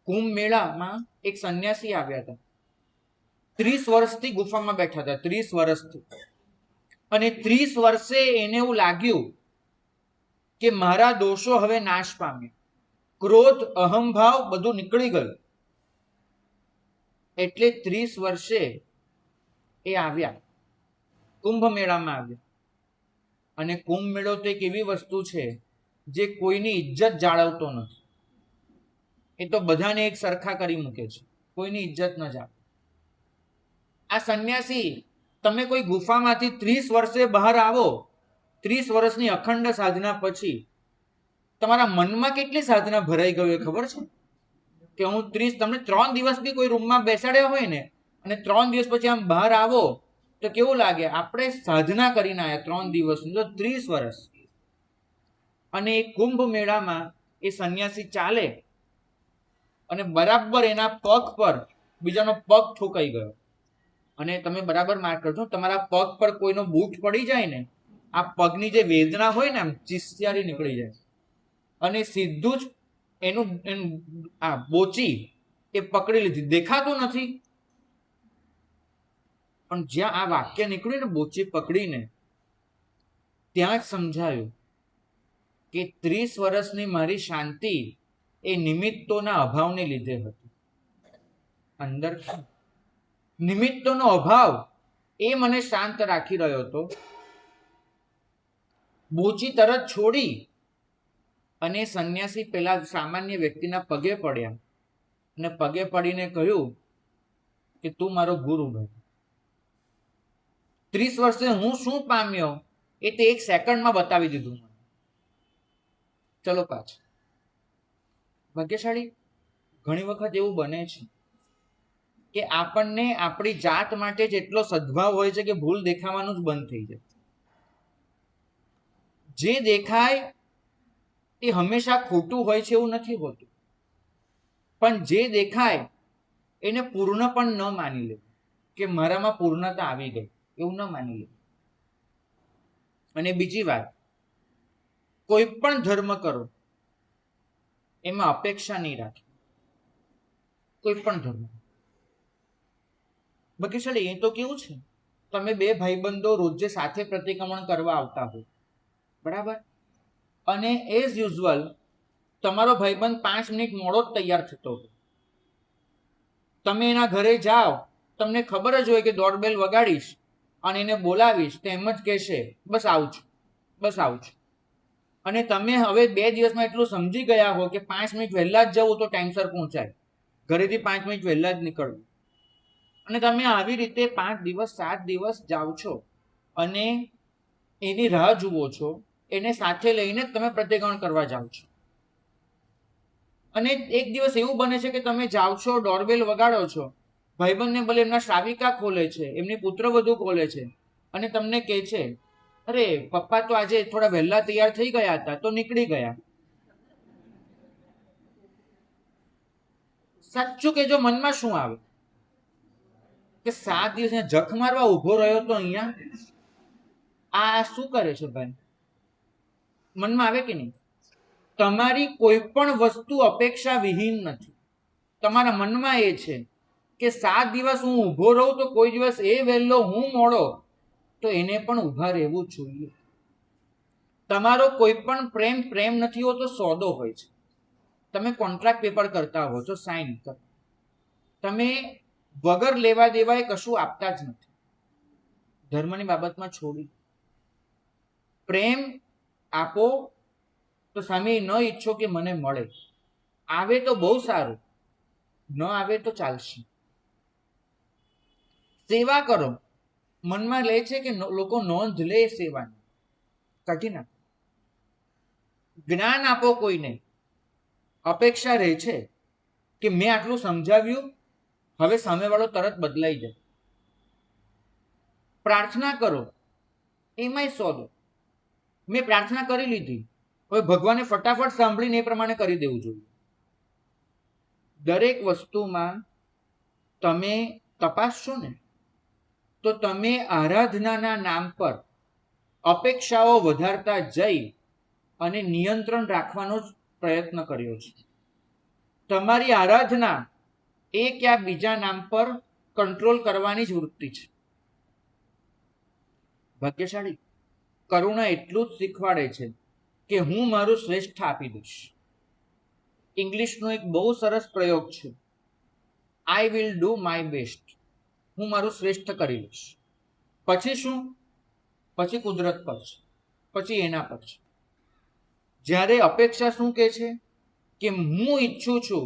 કુંભ મેળામાં એક સંન્યાસી આવ્યા હતા. 30 વર્ષથી ગુફામાં બેઠા હતા, 30 વર્ષથી. અને 30 વર્ષે એને એવું લાગ્યું કે મારા દોષો હવે નાશ પામે, ક્રોધ અહંભાવ બધું નીકળી ગયું. એટલે 30 વર્ષે એ આવ્યા, કુંભ મેળામાં આવ્યા. અને કુંભ મેળો તો એક એવી વસ્તુ છે જે કોઈની ઇજ્જત જાળવતો નથી. એ તો બધાને એક સરખા કરી મૂકે છે, કોઈની ઇજ્જત ન જાળવે. આ સંન્યાસી, તમે કોઈ ગુફામાંથી 30 વર્ષે બહાર આવો, 30 વર્ષની અખંડ સાધના પછી તમારા મનમાં કેટલી સાધના ભરાઈ ગઈ એ ખબર છે? કે હું 30, તમને 3 દિવસ બી કોઈ રૂમમાં બેસાડ્યા હોય ને, અને 3 દિવસ પછી આમ બહાર આવો તો કેવું લાગે? આપણે સાધના કરીને આવ્યા 3 દિવસની, તો 30 વર્ષ. અને એ કુંભ મેળામાં એ સંન્યાસી ચાલે અને બરાબર એના પગ પર બીજાનો પગ ઠોકાઈ ગયો. અને તમે બરાબર માર્ક કરજો, તમારા પગ પર કોઈનો બૂટ પડી જાય ને, આ પગની જે વેદના હોય ને, આમ ચિસ્તિયારી નીકળી જાય. અને સીધું જ એનું આ બોચી એ પકડી લીધી, દેખાતું નથી. પણ જ્યાં આ વાક્ય નીકળ્યું ને, બોચી પકડીને, ત્યાં જ સમજાયું કે 30 વર્ષની મારી શાંતિ એ નિમિત્તોના અભાવને લીધે હતી. અંદર નિમિત્તોનો અભાવ એ મને શાંત રાખી રહ્યો હતો. બોચી તરત છોડી અને સંન્યાસી પેલા સામાન્ય વ્યક્તિના પગે પડ્યા અને પગે પડીને કહ્યું કે તું મારો ગુરુ બન. 30 વર્ષે હું શું પામ્યો એ તે 1 સેકન્ડમાં બતાવી દીધું. ચલો પાછું. ભાગ્યશાળી ઘણી વખત એવું બને છે કે આપણને આપણી જાત માટે જ એટલો સદ્ભાવ હોય છે કે ભૂલ દેખાવાનું જ બંધ થઈ જાય. જે દેખાય એ હંમેશા ખોટું હોય છે એવું નથી હોતું. પણ જે દેખાય એને પૂર્ણ પણ ન માની લે કે મારામાં પૂર્ણતા આવી ગઈ, એવું ન માની લે. અને બીજી વાત, કોઈ પણ ધર્મ કરો એમાં અપેક્ષા નહીં રાખે. કોઈ પણ ધર્મ. બાકી ચાલે એ તો કેવું છે, તમે 2 ભાઈબંધો રોજે સાથે પ્રતિક્રમણ કરવા આવતા હોય, બરાબર? અને એઝ યુઝ્યુઅલ તમારો ભાઈબંધ 5 મિનિટ મોડો જ તૈયાર થતો હોય. તમે એના ઘરે જાઓ, તમને ખબર જ હોય કે ડોરબેલ વગાડીશ અને એને બોલાવીશ તો એમ જ કહેશે બસ આવું છું, બસ આવું છું. અને તમે હવે 2 દિવસમાં એટલું સમજી ગયા હો કે 5 મિનિટ વહેલા જ જવું તો ટાઈમસર પહોંચાય, ઘરેથી 5 મિનિટ વહેલા જ નીકળવું. અને તમે આવી રીતે 5 દિવસ 7 દિવસ જાઓ છો અને એની રાહ જુઓ છો, એને સાથે લઈને તમે પ્રતિક્રમણ કરવા જાઓ છો. અને એક દિવસ એવું બને છે કે તમે જાઓ છો, ડોરબેલ વગાડો છો, ભાઈબંધને ભલે એમના શ્રાવિકા ખોલે છે, એમની પુત્રવધુ ખોલે છે અને તમને કહે છે અરે પપ્પા તો આજે થોડા વહેલા તૈયાર થઈ ગયા હતા તો નીકળી ગયા. સાચું કે જો મનમાં શું આવે કે 7 દિવસ જખ મારવા ઉભો રહ્યો તો અહીંયા આ શું કરે છે ભાઈ? મનમાં આવે કે નહીં? તમારી કોઈ પણ વસ્તુ અપેક્ષા વિહીન નથી. તમારા મનમાં એ છે કે 7 દિવસ હું ઊભો રહું તો કોઈ દિવસ એ વહેલો હું મોડો તો એને પણ ઊભા રહેવું જોઈએ. તમારો કોઈ પણ પ્રેમ નથી હોતો, સોદો હોય છે. તમે કોન્ટ્રાક્ટ પેપર કરતા હો છો, સાઇન કરો, તમે વગર લેવા દેવાય કશું આપતા જ નથી. ધર્મની બાબતમાં છોડી પ્રેમ આપો તો સામે ન ઈચ્છો કે મને મળે. આવે તો બહુ સારું, ન આવે તો ચાલશે. સેવા કરો, મનમાં લે છે કે લોકો નોંધ લે સેવાની, કાઢી નાખો. જ્ઞાન આપો કોઈને, અપેક્ષા રહે છે કે મેં આટલું સમજાવ્યું, હવે સામેવાળો તરત બદલાઈ જાય. પ્રાર્થના કરો, એમાંય સોદો. મેં પ્રાર્થના કરી લીધી, હવે ભગવાને ફટાફટ સાંભળીને એ પ્રમાણે કરી દેવું જોઈએ. દરેક વસ્તુમાં તમે તપાસશો ને તો તમે આરાધનાના નામ પર અપેક્ષાઓ વધારતા જઈ અને નિયંત્રણ રાખવાનો જ પ્રયત્ન કર્યો છે. તમારી આરાધના એક યા બીજા નામ પર કંટ્રોલ કરવાની જ વૃત્તિ છે. ભાગ્યશાળી કરુણા એટલું જ શીખવાડે છે કે હું મારું શ્રેષ્ઠ આપી દઈશ. ઇંગ્લિશનો એક બહુ સરસ પ્રયોગ છે, I will do my best. હું મારું શ્રેષ્ઠ કરી લઈશ. પછી શું? પછી કુદરત પર છે, પછી એના પર છે. જ્યારે અપેક્ષા શું કહે છે કે હું ઈચ્છું છું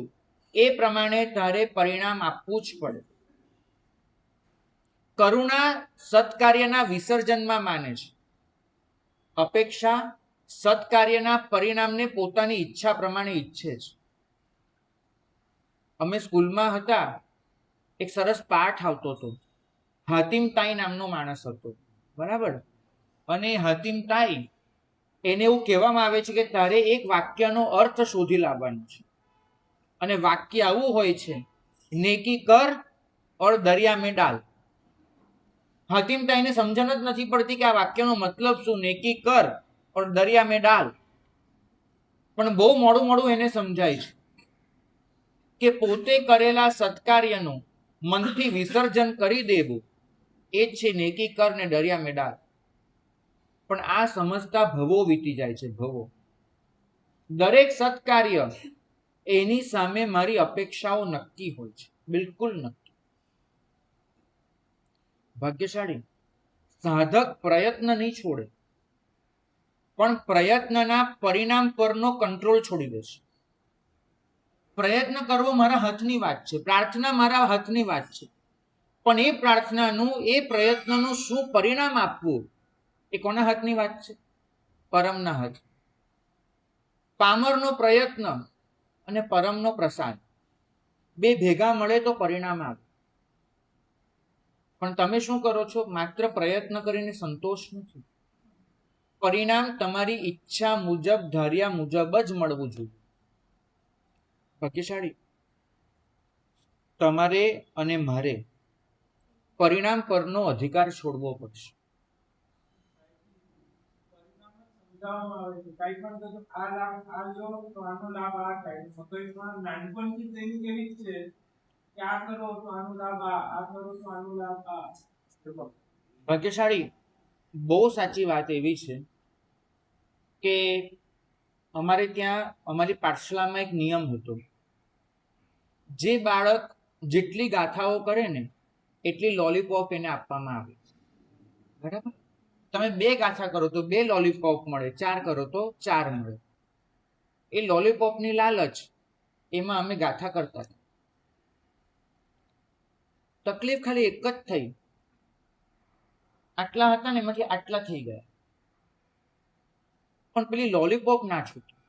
એ પ્રમાણે તારે પરિણામ આપવું જ પડે. કરુણા સત્કાર્યના વિસર્જનમાં માને છે. અપેક્ષા સત્કાર્યના પરિણામને પોતાની ઈચ્છા પ્રમાણે ઈચ્છે છે. અમે સ્કૂલમાં હતા, એક સરસ પાઠ આવતો હતો. હાતિમ તાઈ નામનો માણસ હતો, બરાબર. અને હાતિમ તાઈ, એને એવું કહેવામાં આવે છે કે તારે એક વાક્યનો અર્થ શોધી લાવવાનો છે. અને વાક્ય આવું હોય છે, નેકી કર ઓર દરિયા મેં ડાલ. હાતિમ તાઈને સમજણ જ નથી પડતી કે આ વાક્યનો મતલબ શું, નેકી કર ઓર દરિયા મેં ડાલ. પણ બહુ મોડું મોડું એને સમજાય છે કે પોતે કરેલા સત્કાર્યનું મનથી વિસર્જન કરી દેવું એ જ છે નેકી કર ને દરિયા મેં ડાલ. પણ આ સમજતા ભવો વીતી જાય છે, ભવો. દરેક સત્કાર્ય એની સામે મારી અપેક્ષાઓ નક્કી હોય છે, બિલકુલ નક્કી. ભાગ્યશાળી સાધક પ્રયત્ન નહીં છોડે, પણ પ્રયત્નના પરિણામ પરનો કંટ્રોલ છોડી દેશે. પ્રયત્ન કરવો મારા હાથની વાત છે, પ્રાર્થના મારા હાથની વાત છે, પણ એ પ્રાર્થનાનું, એ પ્રયત્નનું શું પરિણામ આપવું એ કોના હાથની વાત છે? પરમના હાથ. પામરનો પ્રયત્ન અને પરમનો પ્રસાદ બે ભેગા મળે તો પરિણામ આવે. પણ તમે શું કરો છો? માત્ર પ્રયત્ન કરીને સંતોષ નથી. પરિણામ તમારી ઈચ્છા મુજબ, ધાર્યા મુજબ જ મળવું જોઈએ. ભાગ્યશાળી તમારે અને મારે પરિણામ પરનો અધિકાર છોડવો પડશે. ભાગ્યશાળી બહુ સાચી વાત એવી છે કે અમારે ત્યાં, અમારી પાઠશાળામાં એક નિયમ હતો, જે બાળક જેટલી ગાથાઓ કરે ને એટલી લોલીપોપ એને આપવામાં આવે. બરાબર? તમે 2 ગાથા કરો તો 2 લોલીપોપ મળે, 4 કરો તો 4 મળે. એ લોલીપોપની લાલચ એમાં અમે ગાથા કરતા હતા. તકલીફ ખાલી એક જ થઈ, આટલા હતા ને એમાંથી આટલા થઈ ગયા, પણ પેલી લોલીપોપ ના છૂટી.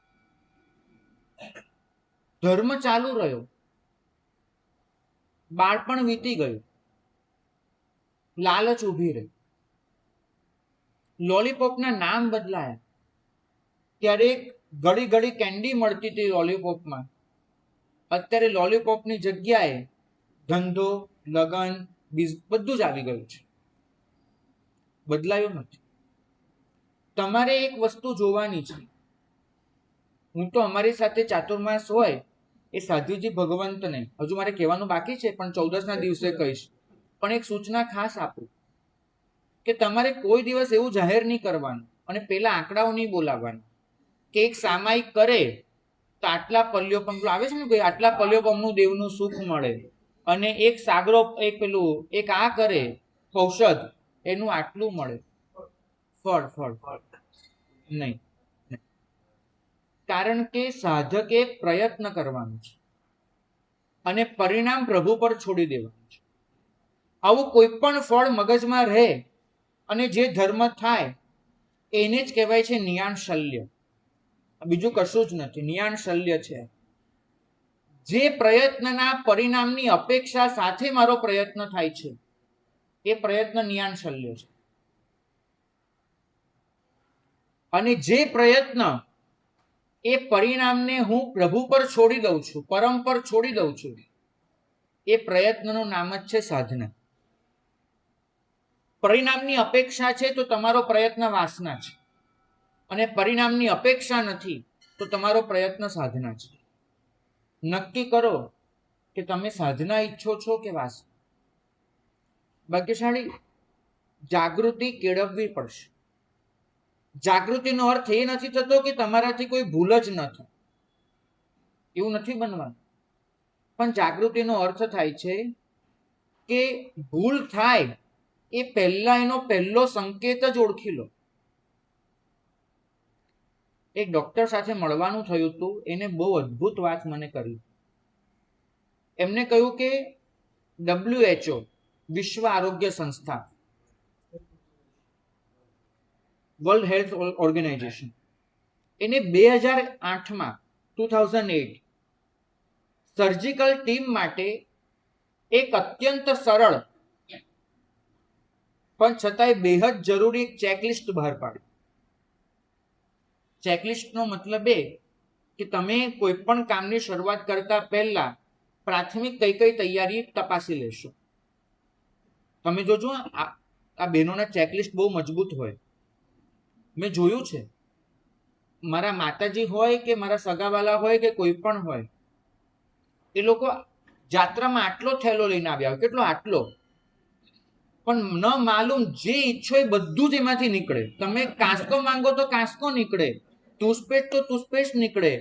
ધર્મ ચાલુ રહ્યો, બાળપણ વીતી ગયું, લાલચ ઊભી રહી, લોલીપોપના નામ બદલાયા. ત્યારે ઘડી ઘડી કેન્ડી મળતી હતી લોલીપોપમાં, અત્યારે લોલીપોપની જગ્યાએ ધંધો, લગન, બધું જ આવી ગયું છે. બદલાયું નથી. તમારે એક વસ્તુ જોવાની છે. હું તો અમારી સાથે ચાતુર્માસ હોય એ સાધ્વીજી ભગવંતને, હજુ મારે કહેવાનું બાકી છે પણ 14ના દિવસે કહીશ, પણ એક સૂચના ખાસ આપું કે તમારે કોઈ દિવસ એવું જાહેર નહીં કરવાનું અને પેલા આંકડાઓ નહીં બોલાવવાના કે એક સામાયિક કરે તો આટલા પલ્યોપમ આવે છે ને, કોઈ આટલા પલ્યોપમનું દેવનું સુખ મળે, અને એક સાગરો, એક પેલું, એક આ કરે ઔષધ એનું આટલું મળે, ફળ નહીં. કારણ કે સાધકે પ્રયત્ન કરવાનો છે અને પરિણામ પ્રભુ પર છોડી દેવાનું છે. આવું કોઈ પણ ફળ મગજમાં રહે અને જે ધર્મ થાય એને જ કહેવાય છે નિયાણ શલ્ય. બીજું કશું જ નથી, નિયાણ શલ્ય છે. જે પ્રયત્નના પરિણામની અપેક્ષા સાથે મારો પ્રયત્ન થાય છે એ પ્રયત્ન નિયાણ શલ્ય છે. અને જે પ્રયત્ન એ પરિણામને હું પ્રભુ પર છોડી દઉં છું, પરમ પર છોડી દઉં છું, એ પ્રયત્નનું નામ જ છે સાધના. પરિણામની અપેક્ષા છે તો તમારો પ્રયત્ન વાસના છે, અને પરિણામની અપેક્ષા નથી તો તમારો પ્રયત્ન સાધના છે. નક્કી કરો કે તમે સાધના ઈચ્છો છો કે વાસના. ભાગ્યશાળી જાગૃતિ કેળવવી પડશે. જાગૃતિનો અર્થ એ નથી થતો કે તમારાથી કોઈ ભૂલ જ ન થાય, એવું નથી બનવાનું. પણ જાગૃતિનો અર્થ થાય છે કે ભૂલ થાય એ પહેલા એનો પહેલો સંકેત જ ઓળખી લો. એક ડોક્ટર સાથે મળવાનું થયું હતું, એને બહુ અદ્ભુત વાત મને કરી. એમને કહ્યું કે WHO વિશ્વ આરોગ્ય સંસ્થા, વર્લ્ડ હેલ્થ ઓર્ગેનાઇઝેશન, એને 2008 સર્જિકલ ટીમ માટે એક અત્યંત સરળ પણ છતાંય બેહદ જરૂરી ચેકલિસ્ટ બહાર પાડી. ચેકલિસ્ટનો મતલબ એ કે તમે કોઈ પણ કામની શરૂઆત કરતા પહેલા પ્રાથમિક કઈ કઈ તૈયારી તપાસી લેશો. તમે જોજો આ બહેનોના ચેકલિસ્ટ બહુ મજબૂત હોય. મેં જોયું છે, મારા માતાજી હોય કે મારા સગાવાલા હોય કે કોઈ પણ હોય, એ લોકો જાત્રામાં આટલો થેલો લઈને આવ્યા હોય, કેટલો આટલો, પણ ન માલુમ જે ઈચ્છો એ બધું જ એમાંથી નીકળે. તમે કાંસકો માંગો તો કાંસકો નીકળે, ટૂથપેસ્ટ તો ટૂથપેસ્ટ નીકળે,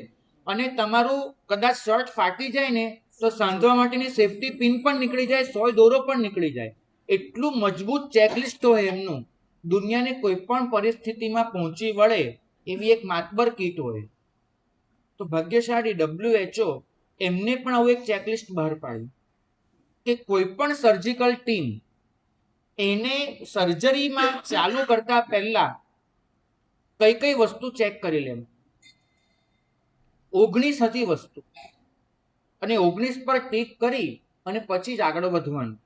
અને તમારું કદાચ શર્ટ ફાટી જાય ને તો સાંધવા માટેની સેફટી પિન પણ નીકળી જાય, સોય દોરો પણ નીકળી જાય. એટલું મજબૂત ચેકલિસ્ટ હોય એમનું, દુનિયાની કોઈ પણ પરિસ્થિતિમાં પહોંચી વળે એવી એક માતબર કીટ હોય. તો ભાગ્યશાળી WHO એમને પણ આવું એક ચેકલિસ્ટ બહાર પાડ્યું કે કોઈ પણ સર્જિકલ ટીમ એને સર્જરીમાં ચાલુ કરતા પહેલા કઈ કઈ વસ્તુ ચેક કરી લે. 19 હતી વસ્તુ, અને 19 પર ટીક કરી અને પછી જ આગળ વધવાનું.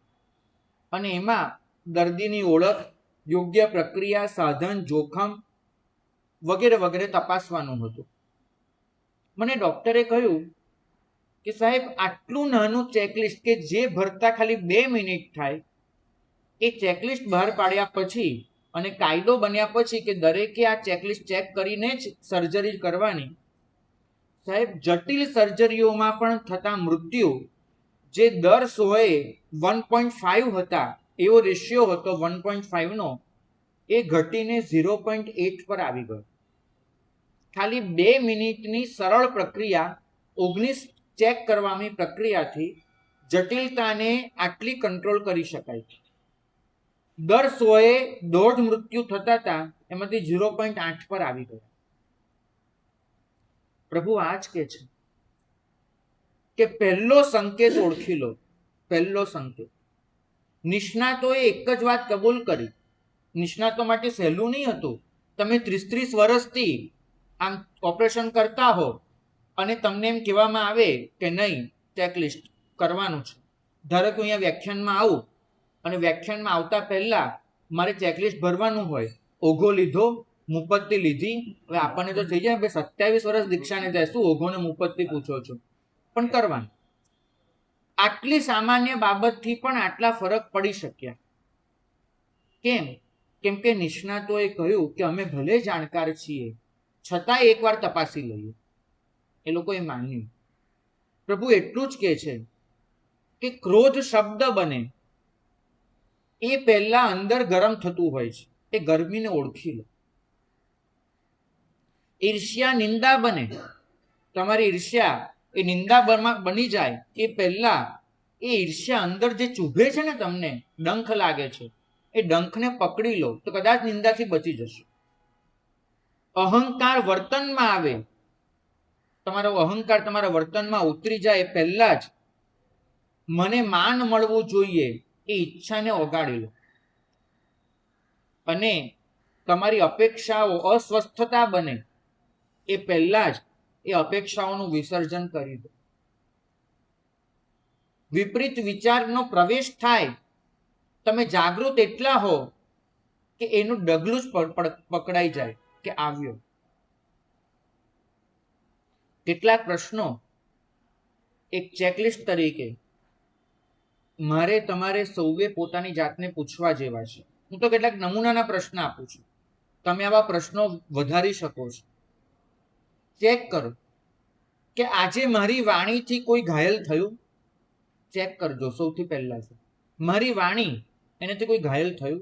અને એમાં દર્દીની ઓળખ, યોગ્ય પ્રક્રિયા, સાધન, જોખમ વગેરે વગેરે તપાસવાનું હતું. મને ડોક્ટરે કહ્યું કે સાહેબ, આટલું નાનું ચેકલિસ્ટ કે જે ભરતા ખાલી 2 મિનિટ થાય, એ ચેકલિસ્ટ બહાર પાડ્યા પછી અને કાયદો બન્યા પછી કે દરેકે આ ચેકલિસ્ટ ચેક કરીને જ સર્જરી કરવાની. સાહેબ, જટિલ સર્જરીઓમાં પણ થતા મૃત્યુ જે દર 1.5 હતા, એવો રેશિયો હતો 1.5નો, એ ઘટીને 0.8 પર આવી ગયો. ખાલી 2 મિનિટની સરળ પ્રક્રિયા, 19 ચેક કરવાની પ્રક્રિયાથી જટિલતાને આટલી કંટ્રોલ કરી શકાય. દર 100 મૃત્યુ થતા હતા, એમાંથી 0.8 પર આવી ગયા. પ્રભુ આ જ કહે છે કે પહેલો સંકેત ઓળખી લો. પહેલો સંકેત. નિષ્ણાતોએ એક જ વાત કબૂલ કરી. નિષ્ણાતો માટે સહેલું નહીં હતું. તમે 30 વર્ષથી આમ ઓપરેશન કરતા હો અને તમને એમ કહેવામાં આવે કે નહીં, ચેકલિસ્ટ કરવાનું છે. ધારો કે અહીંયા વ્યાખ્યાનમાં આવું અને વ્યાખ્યાનમાં આવતા પહેલા મારે ચેકલિસ્ટ ભરવાનું હોય. ઓઘો લીધો, મુપત્તિ લીધી. હવે આપણને તો થઈ જાય 27 વર્ષ દીક્ષાને થાય, શું ઓઘોને મુપત્તિ પૂછો છો, પણ કરવાનું. આટલી સામાન્ય બાબતથી પણ આટલા ફરક પડી શક્યા. કેમ? કેમ કે નિષ્ણાતોએ કહ્યું કે અમે ભલે જાણકાર છીએ, છતાં એકવાર તપાસી લઈએ. એ લોકોએ માન્યું. પ્રભુ એટલું જ કહે છે કે ક્રોધ શબ્દ બને એ પહેલા અંદર ગરમ થતું હોય છે. એ ગરમીને ઓળખી લો. ઈર્ષ્યા નિંદા બને, તમારી ઈર્ષ્યા એ નિંદા બની જાય એ પહેલા એ ઈર્ષ્યા અંદર જે ચૂભે છે ને, તમને ડંખ લાગે છે, એ ડંખને પકડી લો તો કદાચ નિંદાથી બચી જશો. અહંકાર વર્તનમાં આવે, તમારો અહંકાર તમારા વર્તનમાં ઉતરી જાય એ પહેલા જ મને માન મળવું જોઈએ એ ઈચ્છાને ઓગાળી લો. અને તમારી અપેક્ષાઓ અસ્વસ્થતા બને એ પહેલા જ એ અપેક્ષાઓનું વિસર્જન કરી દો. વિપરીત વિચારનો પ્રવેશ થાય, તમે જાગૃત એટલા હો કે એનું ડગલું જ પકડાઈ જાય કે આવ્યો. કેટલાક પ્રશ્નો એક ચેકલિસ્ટ તરીકે મારે તમારે સૌએ પોતાની જાતને પૂછવા જેવા છે. હું તો કેટલાક નમૂનાના પ્રશ્ન આપું છું, તમે આવા પ્રશ્નો વધારી શકો છો. ચેક કરો કે આજે મારી વાણીથી કોઈ ઘાયલ થયું. ચેક કરજો સૌથી પહેલા. મારી વાણી એનાથી કોઈ ઘાયલ થયું?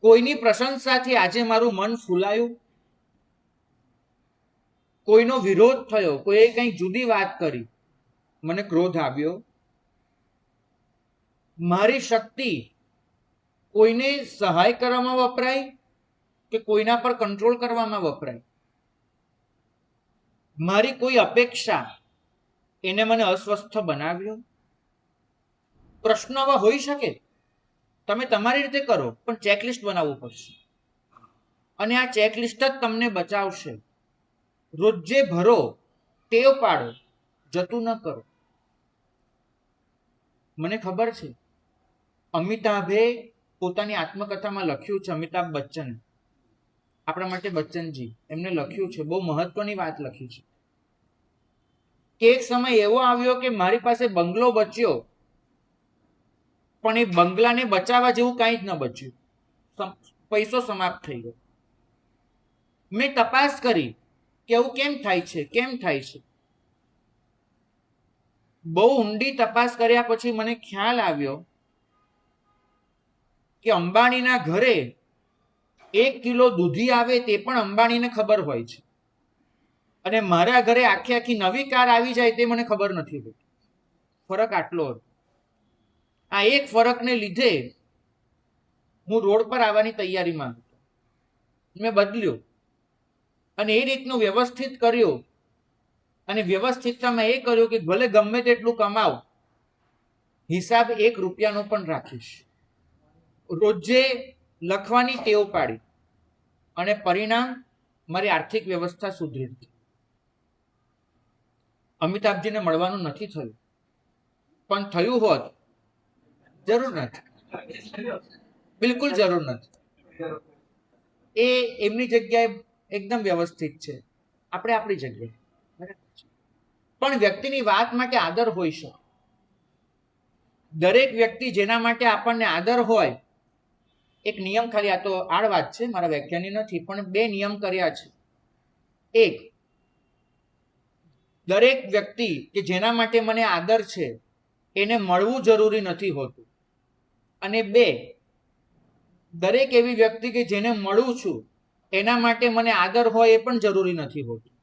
કોઈની પ્રશંસાથી આજે મારું મન ફૂલાયું, કોઈનો વિરોધ થયો, કોઈએ કંઈ જુદી વાત કરી, મને ક્રોધ આવ્યો. મારી શક્તિ કોઈને સહાય કરવામાં વપરાય કે કોઈના પર કંટ્રોલ કરવામાં વપરાય. મારી કોઈ અપેક્ષા એને મને અસ્વસ્થ બનાવ્યો. પ્રશ્ન આવા હોઈ શકે. તમે તમારી રીતે કરો, પણ ચેકલિસ્ટ બનાવવું પડશે અને આ ચેકલિસ્ટ જ તમને બચાવશે. રોજે ભરો, ટેવ પાડો, જતું ન કરો. મને ખબર છે અમિતાભે પોતાની આત્મકથામાં લખ્યું છે, અમિતાભ બચ્ચન, આપણા માટે બચ્ચનજી, એમને લખ્યું છે, બહુ મહત્વની વાત લખી છે કે એક સમય એવો આવ્યો કે મારી પાસે બંગલો બચ્યો, પણ એ બંગલાને બચાવવા જેવું કાંઈ જ ન બચ્યું. પૈસો સમાપ્ત થઈ ગયો. મેં તપાસ કરી કે એવું કેમ થાય છે, કેમ થાય છે. બહુ ઊંડી તપાસ કર્યા પછી મને ખ્યાલ આવ્યો કે અંબાણીના ઘરે 1 કિલો દૂધી આવે તે પણ અંબાણીને ખબર હોય છે, અને મારા ઘરે આખી આખી નવી કાર આવી જાય તે મને ખબર નથી હોતી. ફરક આટલો હતો. આ એક ફરકને લીધે હું રોડ પર આવવાની તૈયારીમાં હતો. મેં બદલ્યો અને એ રીતનું વ્યવસ્થિત કર્યું. અને વ્યવસ્થિતતામાં એ કર્યું કે ભલે ગમે તેટલું કમાવ, હિસાબ 1 રૂપિયાનો પણ રાખીશ. રોજે લખવાની ટેવ પાડી અને પરિણામ મારી આર્થિક વ્યવસ્થા સુધરી. અમિતાભજીને મળવાનું નથી થયું, પણ થયું હોત જરૂર નથી, બિલકુલ જરૂર નથી. એ એમની જગ્યાએ એકદમ વ્યવસ્થિત છે, આપણે આપણી જગ્યાએ. પણ વ્યક્તિની વાત માટે આદર હોય છે. દરેક વ્યક્તિ જેના માટે આપણને આદર હોય, એક નિયમ, ખાલી આ તો આડ વાત છે, મારા વ્યાખ્યાની નથી, પણ 2 નિયમ કર્યા છે. એક, દરેક વ્યક્તિ કે જેના માટે મને આદર છે એને મળવું જરૂરી નથી હોતું. અને 2, દરેક એવી વ્યક્તિ કે જેને મળું છું એના માટે મને આદર હોય એ પણ જરૂરી નથી હોતું.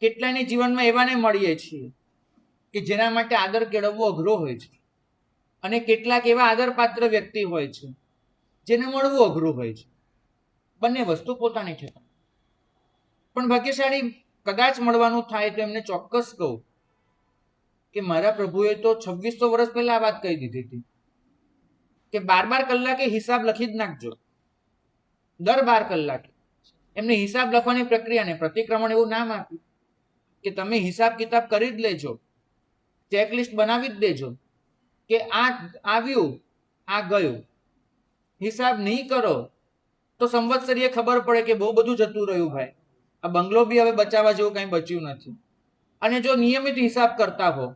કેટલાયને જીવનમાં એવાને મળીએ છીએ કે જેના માટે આદર કેળવવો અઘરો હોય છે, અને કેટલાક એવા આદરપાત્ર વ્યક્તિ હોય છે જેને મળવું અઘરું હોય છે. બંને વસ્તુ પોતાની છે. પણ ભાગ્યશાળી કદાચ મળવાનું થાય તો એમને ચોક્કસ કહું કે મારા પ્રભુએ તો 2600 વર્ષ પહેલા આ વાત કહી દીધી હતી કે 12 કલાકે હિસાબ લખી જ નાખજો. દર 12 કલાકે એમને હિસાબ લખવાની પ્રક્રિયાને પ્રતિક્રમણ એવું નામ આપ્યું કે તમે હિસાબ કિતાબ કરી જ લેજો, ચેકલિસ્ટ બનાવી જ દેજો કે આ આવ્યું, આ ગયું. હિસાબ નહીં કરો તો સંવત્સરીએ ખબર પડે કે બહુ બધું જતું રહ્યું ભાઈ, આ બંગલો બી હવે બચાવવા જેવું કંઈ બચ્યું નથી. અને જો નિયમિત હિસાબ કરતા હો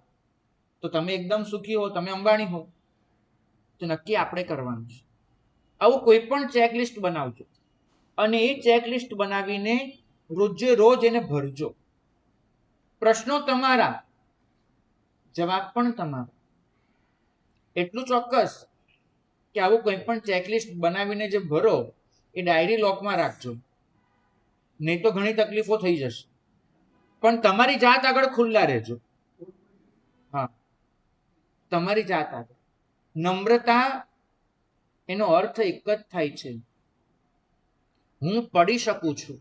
તો તમે એકદમ સુખી હો, તમે અંબાણી હો. તો નક્કી આપણે કરવાનું છે. આવું કોઈ પણ ચેકલિસ્ટ બનાવજો અને એ ચેકલિસ્ટ બનાવીને રોજે રોજ એને ભરજો. પ્રશ્નો તમારા, જવાબ પણ તમારા. એટલું ચોક્કસ કે આવું કંઈ પણ ચેકલિસ્ટ બનાવીને જે ભરો એ ડાયરી લોકમાં રાખજો, નહીં તો ઘણી તકલીફો થઈ જશે. પણ તમારી જાત આગળ ખુલ્લા રહેજો. હા, તમારી જાત આગળ. નમ્રતા એનો અર્થ એક જ થાય છે, હું પડી શકું છું,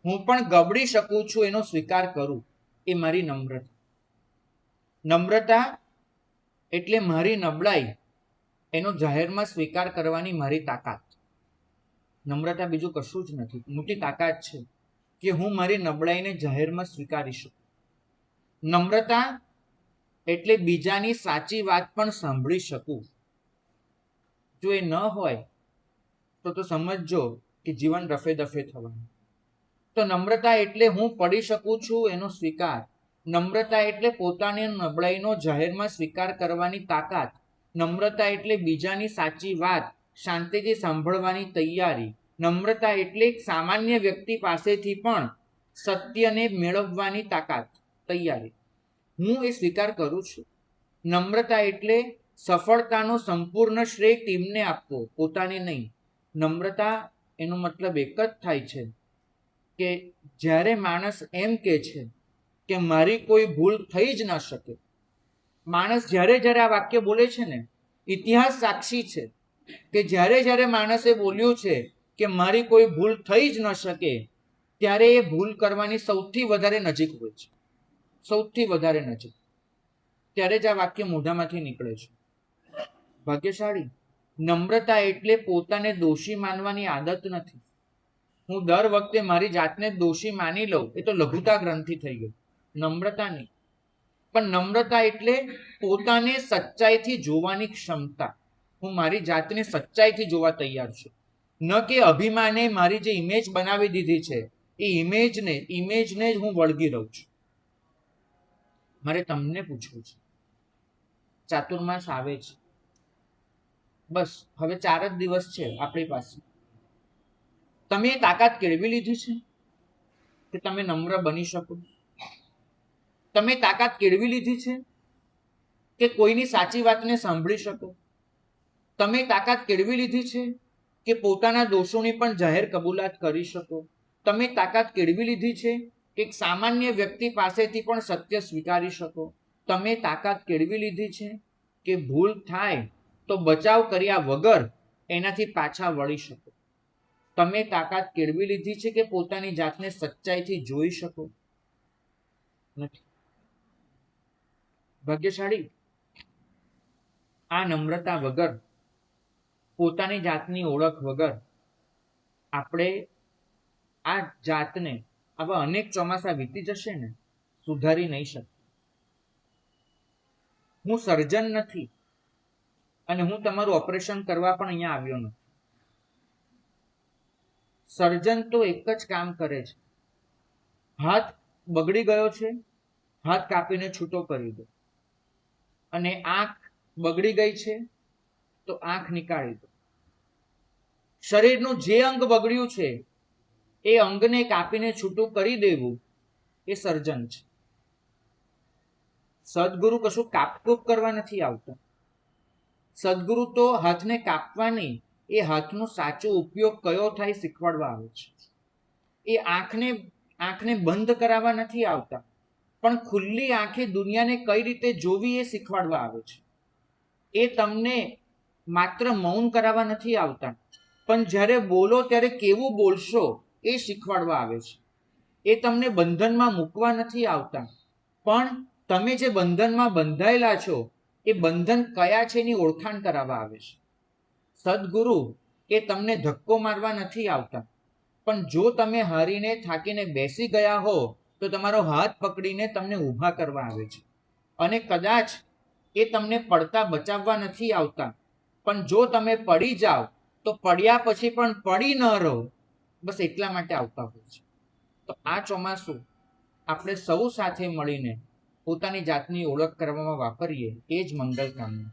હું પણ ગબડી શકું છું એનો સ્વીકાર કરું. એ મારી નમ્રતા. નમ્રતા એટલે મારી નબળાઈ એનો જાહેરમાં સ્વીકાર કરવાની મારી તાકાત. નમ્રતા બીજું કશું જ નથી. મોટી તાકાત છે કે હું મારી નબળાઈને જાહેરમાં સ્વીકારી શકું. નમ્રતા એટલે બીજાની સાચી વાત પણ સાંભળી શકું. જો એ ન હોય તો સમજજો કે જીવન રફે દફે થવાનું. તો નમ્રતા એટલે હું પડી શકું છું એનો સ્વીકાર. નમ્રતા એટલે પોતાની નબળાઈનો જાહેરમાં સ્વીકાર કરવાની તાકાત. નમ્રતા એટલે બીજાની સાચી વાત શાંતિથી સાંભળવાની તૈયારી. નમ્રતા એટલે સામાન્ય વ્યક્તિ પાસેથી પણ સત્યને મેળવવાની તાકાત, તૈયારી. હું એ સ્વીકાર કરું છું. નમ્રતા એટલે સફળતાનો સંપૂર્ણ શ્રેય ટીમને આપવો, પોતાને નહીં. નમ્રતા એનો મતલબ એક જ થાય છે કે જ્યારે માણસ એમ કહે છે કે મારી કોઈ ભૂલ થઈ જ ન શકે, માણસ જ્યારે જ્યારે આ વાક્ય બોલે છે ને, ઇતિહાસ સાક્ષી છે કે જ્યારે જ્યારે માણસે બોલ્યું છે કે મારી કોઈ ભૂલ થઈ જ ન શકે, ત્યારે એ ભૂલ કરવાની સૌથી વધારે નજીક હોય છે, સૌથી વધારે નજીક, ત્યારે જ આ વાક્ય મોઢામાંથી નીકળે છે. ભાગ્યશાળી. નમ્રતા એટલે પોતાને દોષી માનવાની આદત નથી. હું દર વખતે મારી જાતને દોષી માની લઉં, એ તો લઘુતા ગ્રંથિ થઈ ગઈ. નમ્રતા નહીં, પણ નમ્રતા એટલે પોતાને સચ્ચાઈથી જોવાની ક્ષમતા. હું મારી જાતને સચ્ચાઈથી જોવા તૈયાર છું, ન કે અભિમાને મારી જે ઇમેજ બનાવી દીધી છે એ ઇમેજને જ હું વળગી રહું છું. મારે તમને પૂછવું છે, ચાતુર્માસ આવે છે, બસ હવે 4 જ દિવસ છે આપણી પાસે. તમે એ તાકાત કેળવી લીધી છે કે તમે નમ્ર બની શકો? તમે તાકાત કેળવી લીધી છે કે કોઈની સાચી વાતને સાંભળી શકો? તમે તાકાત કેળવી લીધી છે કે પોતાના દોષોની પણ જાહેર કબૂલાત કરી શકો? તમે તાકાત કેળવી લીધી છે કે એક સામાન્ય વ્યક્તિ પાસેથી પણ સત્ય સ્વીકારી શકો? તમે તાકાત કેળવી લીધી છે કે ભૂલ થાય તો બચાવ કર્યા વગર એનાથી પાછા વળી શકો? તમે તાકાત કેળવી લીધી છે કે પોતાની જાતને સચ્ચાઈથી જોઈ શકો? નથી. ભાગ્યશાળી. આ નમ્રતા વગર, પોતાની જાતની ઓળખ વગર આપણે આ જાતને, આવા અનેક ચોમાસા વીતી જશે ને, સુધારી નહીં શકે. હું સર્જન નથી અને હું તમારું ઓપરેશન કરવા પણ અહીંયા આવ્યો નથી. સર્જન તો એક જ કામ કરે છે, હાથ બગડી ગયો છે, હાથ કાપીને છૂટો કરી દો. અને આંખ બગડી ગઈ છે તો આંખ નીકાળી દો. શરીરનું જે અંગ બગડ્યું છે એ અંગને કાપીને છૂટું કરી દેવું એ સર્જન છે. સદગુરુ કશું કાપકૂપ કરવા નથી આવતા. સદગુરુ તો હાથને કાપવાની, એ હાથનો સાચો ઉપયોગ કયો થાય શીખવાડવા આવે છે. એ આંખને બંધ કરાવવા નથી આવતા, પણ ખુલ્લી આંખે દુનિયાને કઈ રીતે જોવી એ શીખવાડવા આવે છે. એ તમને માત્ર મૌન કરાવવા નથી આવતા, પણ જ્યારે બોલો ત્યારે કેવું બોલશો એ શીખવાડવા આવે છે. એ તમને બંધનમાં મૂકવા નથી આવતા, પણ તમે જે બંધનમાં બંધાયેલા છો એ બંધન કયા છે એની ઓળખાણ કરાવવા આવે છે. સદગુરુ એ તમને ધક્કો મારવા નથી આવતા, પણ જો તમે હારીને થાકીને બેસી ગયા હો તો તમારો હાથ પકડીને તમને ઊભા કરવા આવે છે. અને કદાચ એ તમને પડતા બચાવવા નથી આવતા, પણ જો તમે પડી જાઓ તો પડ્યા પછી પણ પડી ન રહો, બસ એટલા માટે આવતા હોય છે. તો આ ચોમાસું આપણે સૌ સાથે મળીને પોતાની જાતની ઓળખ કરવામાં વાપરીએ, એ જ મંગલ કામના.